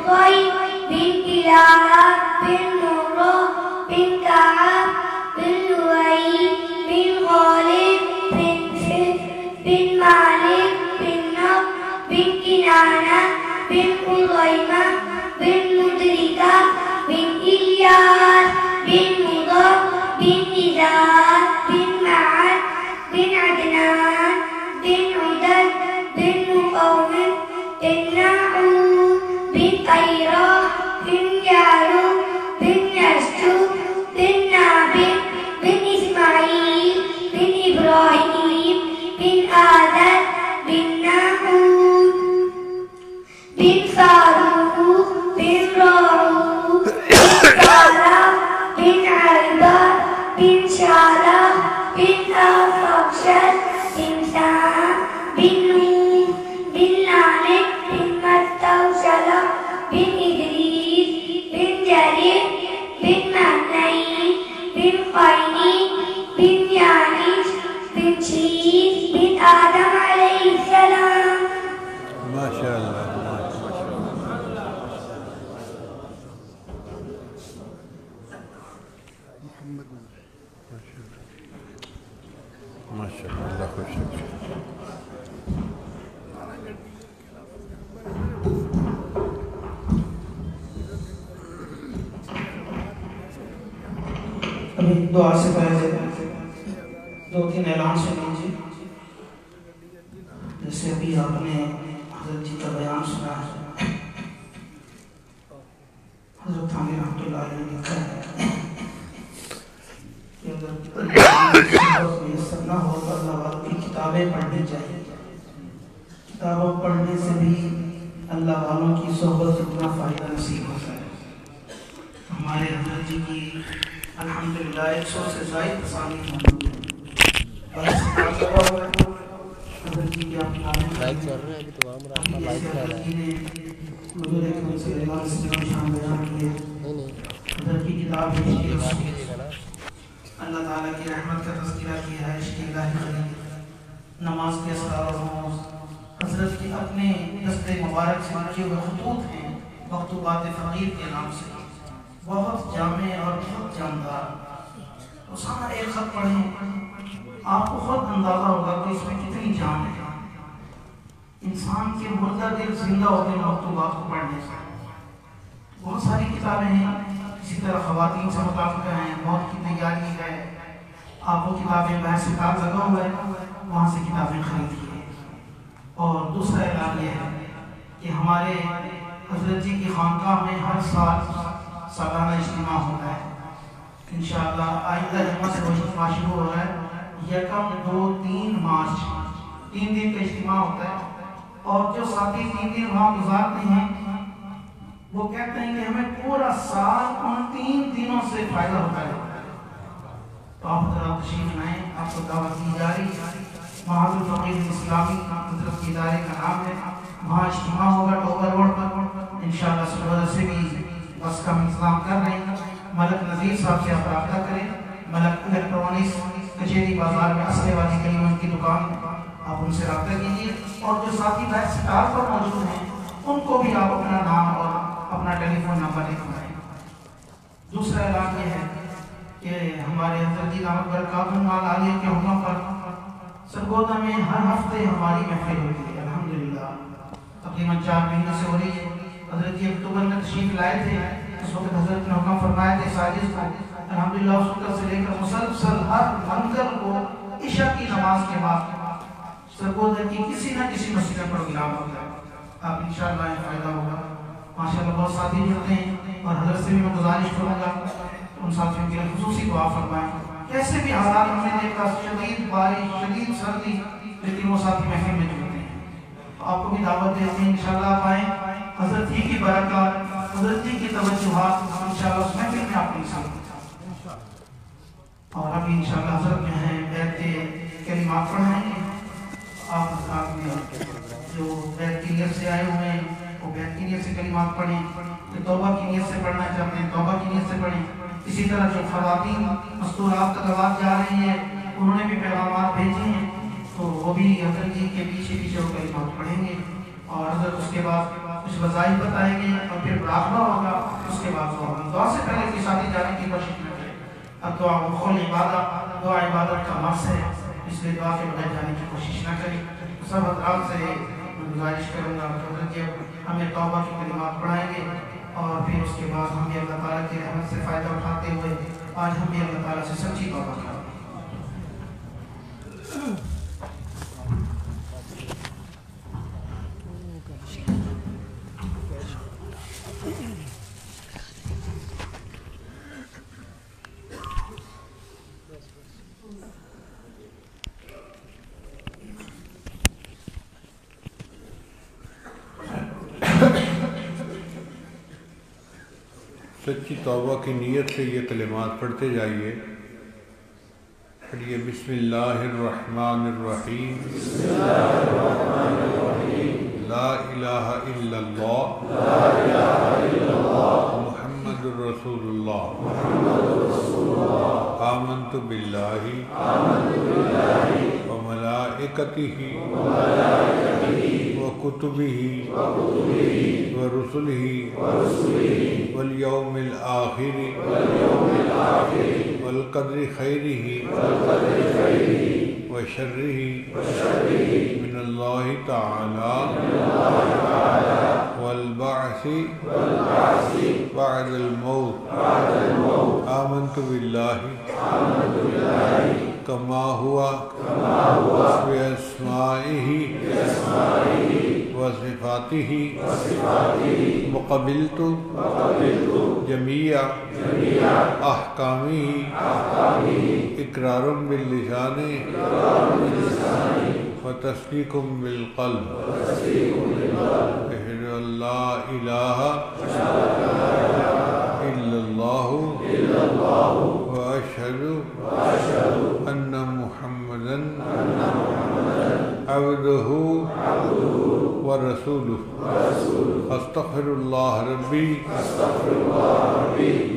قصي بن كلاب بن مرة بن كعب بن لؤي بن غالب بن فهر بن مالك بن نضر بن كنانة بن خزيمة بن مدركة بن إلياس بن مضر بن نزار بن معد بن عدنان بن عدد بن مقوم بن ناعود بن قيرة بن جارود بن نسجود بن نابل بن إسماعيل بن إبراهيم بن آدم بن ناعود بن فاروق بن راعوق بن سارة بن عربة بن شارة بن أرفخشد بن سام بن نوح بن لامك بن مستوشلة بن إدريس بن جرير بن مهنئيل بن قيني بن يانش بن شيث بن آدم عليه السلام. ما شاء اللہ. ماشاء اللہ. اللہ خوش رکھے. ابھی دعا سے پہلے 2-3 اعلان سن لیجیے. جیسے ابھی آپ نے حضرت جی کا بیان سنا ہے. حضرت ثانی رحمۃ اللہ علیہ نے لکھا ہے کہ اگر میسر نہ ہو تو اللہ والوں کی کتابیں پڑھنی چاہیے. کتابوں پڑھنے سے بھی اللہ والوں کی صحبت اتنا فائدہ نصیب ہوتا ہے. ہمارے حضرت جی کی الحمدللہ 100 سے زائد تصانیف موجود ہیں. حضرت جی کے لائک چل رہے ہیں ابھی تو ہم لائک کر رہے ہیں. حضور اکرم صلی اللہ علیہ وسلم شان بیان کیے. حضرت کی کتاب اللہ تعالیٰ کی رحمت کا تذکرہ کیا ہے. عشق الہی خلیل نماز کے اسرار و رموز حضرت کے اپنے دست مبارک سے لکھے ہوئے خطوط ہیں مکتوبات فقیر کے نام سے. بہت جامع اور بہت جاندار. روزانہ ایک خط پڑھیں آپ کو خود اندازہ ہوگا کہ اس میں کتنی جان ہے. انسان کے مردہ دل زندہ ہوتے ہیں مکتوبات کو پڑھنے سے. بہت ساری کتابیں ہیں. اسی طرح خواتین سے متعلق ہیں. موت کی تیاری ہے. آپ وہ کتابیں بحث کار لگا ہوا ہے وہاں سے کتابیں خریدیے. اور دوسرا اعلان یہ ہے کہ ہمارے حضرت جی کی خانقاہ میں ہر سال سالانہ اجتماع ہوتا ہے. انشاءاللہ آئندہ جمعہ سے وہ اجتماع شروع ہو رہا ہے. 1, 2, 3 مارچ 3 دن کا اجتماع ہوتا ہے. اور جو ساتھی 3 دن وہاں گزارتے ہیں وہ کہتے ہیں کہ ہمیں پورا سال ان 3 دنوں سے فائدہ ہوتا ہے. تو آپ حضرات تشریف لائیں. آپ کو دعوت دی جا رہی ہے. معہد الفقیر اسلامی حضرت کے ادارے کا نام ہے. وہاں اجتماع ہوگا ٹوبر روڈ پر. انشاءاللہ صبح سے بھی بس کا انتظام کر رہے ہیں. ملک نذیر صاحب سے آپ رابطہ کریں. ملک الیکٹرانکس کچہری بازار میں اسلحے والی گلی میں ان کی دکان. آپ ان سے رابطہ کیجیے. اور جو ساتھی بیٹھ سٹار پر موجود ہیں ان کو بھی آپ اپنا نام اور اپنا ٹیلی فون نمبر لکھوائیں. دوسرا اعلان یہ ہے کہ ہمارے حضرت جی دامت برکاتہم العالیہ کے حکم پر سرگودا میں ہر ہفتے ہماری محفل ہوتی ہے. الحمدللہ تقریباً 4 مہینے سے ہو رہی ہے. حضرت جی اکتوبر میں تشریف لائے تھے. اس وقت حضرت نے حکم فرمایا تھے ساجد کو الحمدللہ اس وقت سے لے کر مسلسل ہر منگل کو عشاء کی نماز کے بعد سرگودا کی کسی نہ کسی مسجد میں پروگرام ہوتا ہے. آپ انشاءاللہ فائدہ ہوگا. ماشاءاللہ بہت ساتھی جڑتے ہیں. اور حضرت سے بھی میں گزارش کروں گا ان ساتھیوں کے لیے خصوصی دعا فرمائیں. کیسے بھی حالات ہم نے دیکھا شدید بارش شدید سردی لیکن وہ ساتھی محفل میں جڑتے ہیں. آپ کو بھی دعوت دیتے ہیں انشاءاللہ آپ آئیں. حضرت جی کی برکات حضرت جی کی توجہات انشاءاللہ اس محفل میں آپ کو اور ابھی انشاءاللہ حضرت جو ہیں بیت کلمات پڑھائیں گے. آپ حضرات میں جو بیت کی نیت سے آئے ہوئے ہیں وہ بیت کی نیت سے کلمات پڑھیں, جو توبہ کی نیت سے پڑھنا چاہتے ہیں توبہ کی نیت سے پڑھیں. اسی طرح جو خواتین مستورات تقوات جا رہی ہیں انہوں نے بھی پیغامات بھیجے ہیں تو وہ بھی حضرت جی کے پیچھے پیچھے وہ کلمات پڑھیں گے. اور حضرت اس کے بعد کچھ وظائف بتائیں گے اور پھر مراقبہ ہوگا. اس کے بعد وہ ہم دعا سے پہلے کی شادی جانے کی کوشش نہ کریں. اب دعا مخل عبادت, دعا عبادت کا مرض ہے, اس لیے دعا کے بغیر جانے کی کوشش نہ کریں. سب حضرات سے میں گزارش کروں گا کہ حضرت جی ہمیں توبہ کی کلمات پڑھائیں گے اور پھر اس کے بعد ہم بھی اللہ تعالیٰ کی رحمت سے فائدہ اٹھاتے ہوئے آج ہم بھی اللہ تعالیٰ سے سچی توبہ کریں. سچی توبہ کی نیت سے یہ کلمات پڑھتے جائیے. پڑھیے بسم اللہ الرحمن الرحیم. لا الہ الا اللہ محمد رسول اللہ. آمنت باللہ وملائکتہ وکتبہ ورسلہ والیوم الآخر والقدر خیرہ وشرہ من اللہ تعالی والبعث بعد الموت. آمنت باللہ کما ہوا بأسمائہ وصفاتہ وقبلت جمیع احکامہ اقرار باللسان وتصدیق بالقلب. اشہد ان لا الہ الا اللہ واشہد ان محمدا عبدہ ورسولہ. استغفر اللہ ربی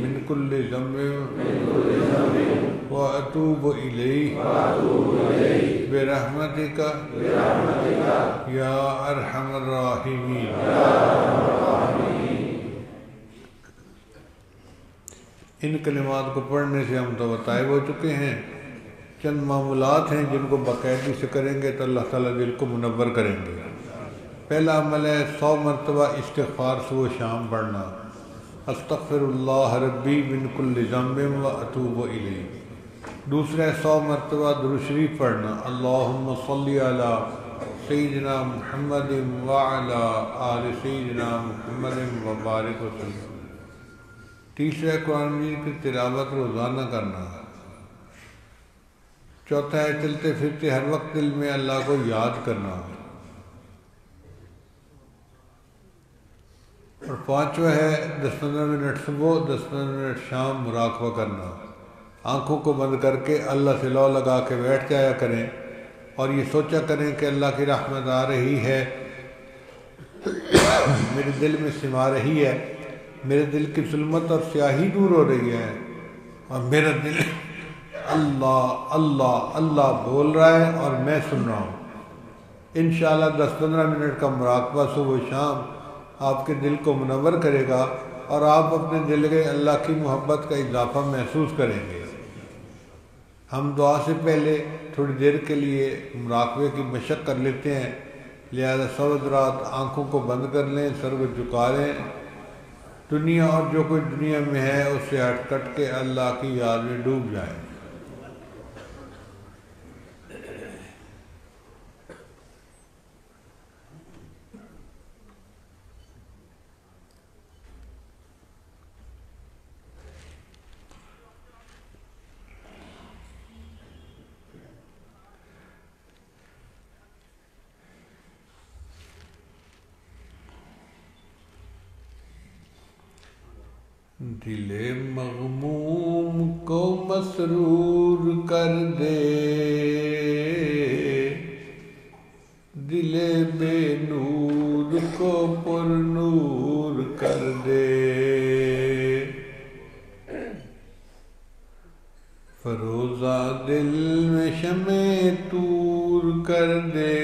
من کل ذنب واتوب الیہ برحمتک یا ارحم الراحمین. ان کلمات کو پڑھنے سے ہم تو طائب ہو چکے ہیں. چند معمولات ہیں جن کو باقاعدگی سے کریں گے تو اللہ تعالیٰ دل کو منور کریں گے. پہلا عمل ہے 100 مرتبہ استغفار صبح و شام پڑھنا. استغفر اللہ ربی من کل ذنب واتوب الیہ. دوسرا 100 مرتبہ درود شریف پڑھنا. اللہم صلی علی سیدنا محمد وعلی آل سیدنا محمد وبارک وسلم. تیسرا قرآن مجید کی تلاوت روزانہ کرنا. چوتھا ہے چلتے پھرتے ہر وقت دل میں اللہ کو یاد کرنا. اور پانچواں ہے 10-15 منٹ صبح 10-15 منٹ شام مراقبہ کرنا. آنکھوں کو بند کر کے اللہ سے لو لگا کے بیٹھ جایا کریں اور یہ سوچا کریں کہ اللہ کی رحمت آ رہی ہے, میرے دل میں سما رہی ہے, میرے دل کی ظلمت اور سیاہی دور ہو رہی ہے اور میرا دل اللہ اللہ اللہ بول رہا ہے اور میں سن رہا ہوں. انشاءاللہ 10-15 منٹ کا مراقبہ صبح و شام آپ کے دل کو منور کرے گا اور آپ اپنے دل کے اللہ کی محبت کا اضافہ محسوس کریں گے. ہم دعا سے پہلے تھوڑی دیر کے لیے مراقبے کی مشق کر لیتے ہیں, لہذا سب حضرات آنکھوں کو بند کر لیں, سر کو جھکا لیں, دنیا اور جو کوئی دنیا میں ہے اس سے ہٹ کٹ کے اللہ کی یاد میں ڈوب جائیں. دل مغموم کو مسرور کر دے، دل بے نور کو پر نور کر دے، فروزہ دل میں شمع طور کر دے،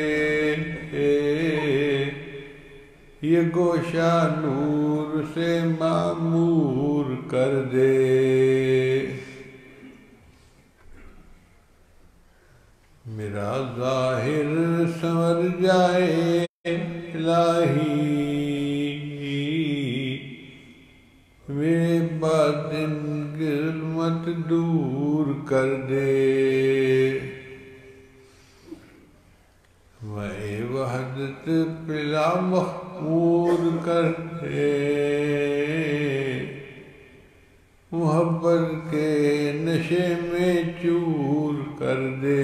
یہ گوشہ نور سے معمور کر دے، میرا ظاہر سنور جائے الہی، میرے باطن ظلمت دور کر دے، میں وحدت پلا مخمور کر دے، محبت کے نشے میں چور کر دے،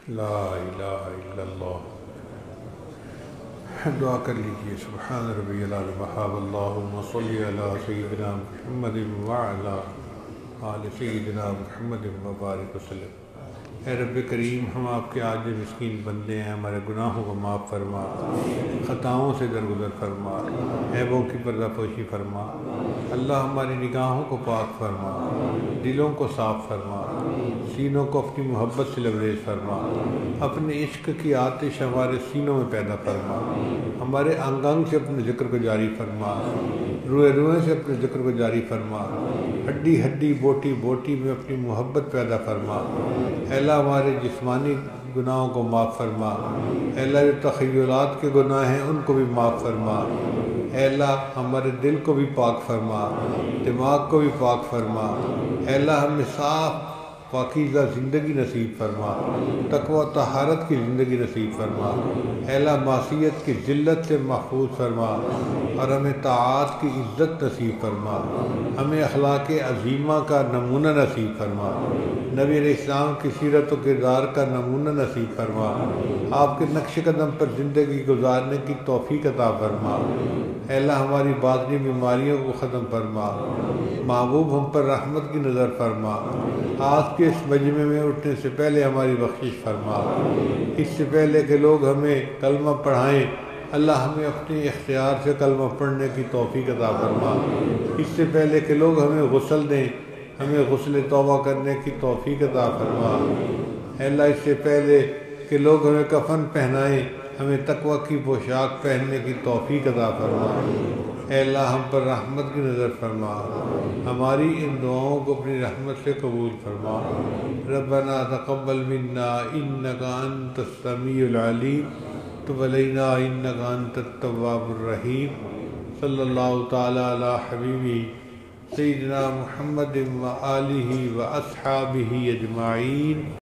لا الہ الا اللہ. دعا کر لیجئے. سبحان ربی العظیم وحاب اللہم صلی علی سیدنا محمد وعلا آل سیدنا محمد وبارک وسلم. اے رب کریم، ہم آپ کے عاجز مسکین بندے ہیں، ہمارے گناہوں کو معاف فرما، خطاؤں سے درگزر فرما، عیبوں کی پردہ پوشی فرما. اللہ ہماری نگاہوں کو پاک فرما، دلوں کو صاف فرما، سینوں کو اپنی محبت سے لبریز فرما، اپنے عشق کی آتش ہمارے سینوں میں پیدا فرما، ہمارے انگ انگ سے اپنے ذکر کو جاری فرما، روئے روئے سے اپنے ذکر کو جاری فرما، ہڈی ہڈی بوٹی بوٹی میں اپنی محبت پیدا فرما. اے اللہ ہمارے جسمانی گناہوں کو معاف فرما. اے اللہ جو تخیلات کے گناہ ہیں ان کو بھی معاف فرما. اے اللہ ہمارے دل کو بھی پاک فرما، دماغ کو بھی پاک فرما. اے اللہ ہمیں صاف پاکیزہ زندگی نصیب فرما، تقوی و طہارت کی زندگی نصیب فرما. اے اللہ معصیت کی ذلت سے محفوظ فرما اور ہمیں طاعات کی عزت نصیب فرما. ہمیں اخلاق عظیمہ کا نمونہ نصیب فرما، نبی علیہ السلام کی سیرت و کردار کا نمونہ نصیب فرما. آپ کے نقش قدم پر زندگی گزارنے کی توفیق عطا فرما. اے اللہ ہماری باطنی بیماریوں کو ختم فرما. محبوب ہم پر رحمت کی نظر فرما. آج کے اس مجمع میں اٹھنے سے پہلے ہماری بخشش فرما. اس سے پہلے کہ لوگ ہمیں کلمہ پڑھائیں، اللہ ہمیں اپنے اختیار سے کلمہ پڑھنے کی توفیق عطا فرما. اس سے پہلے کہ لوگ ہمیں غسل دیں، ہمیں غسل توبہ کرنے کی توفیق عطا فرما. اے اللہ اس سے پہلے کہ لوگ ہمیں کفن پہنائیں، ہمیں تقوی کی پوشاک پہننے کی توفیق عطا فرما. اے اللہ ہم پر رحمت کی نظر فرما، ہماری ان دعاؤں کو اپنی رحمت سے قبول فرما. ربنا تقبل منا انک انت السمیع العلیم تب علینا انک انت التواب الرحیم. صلی اللہ تعالی علی حبیبی سیدنا محمد و آلہ و اصحابہ اجمعین.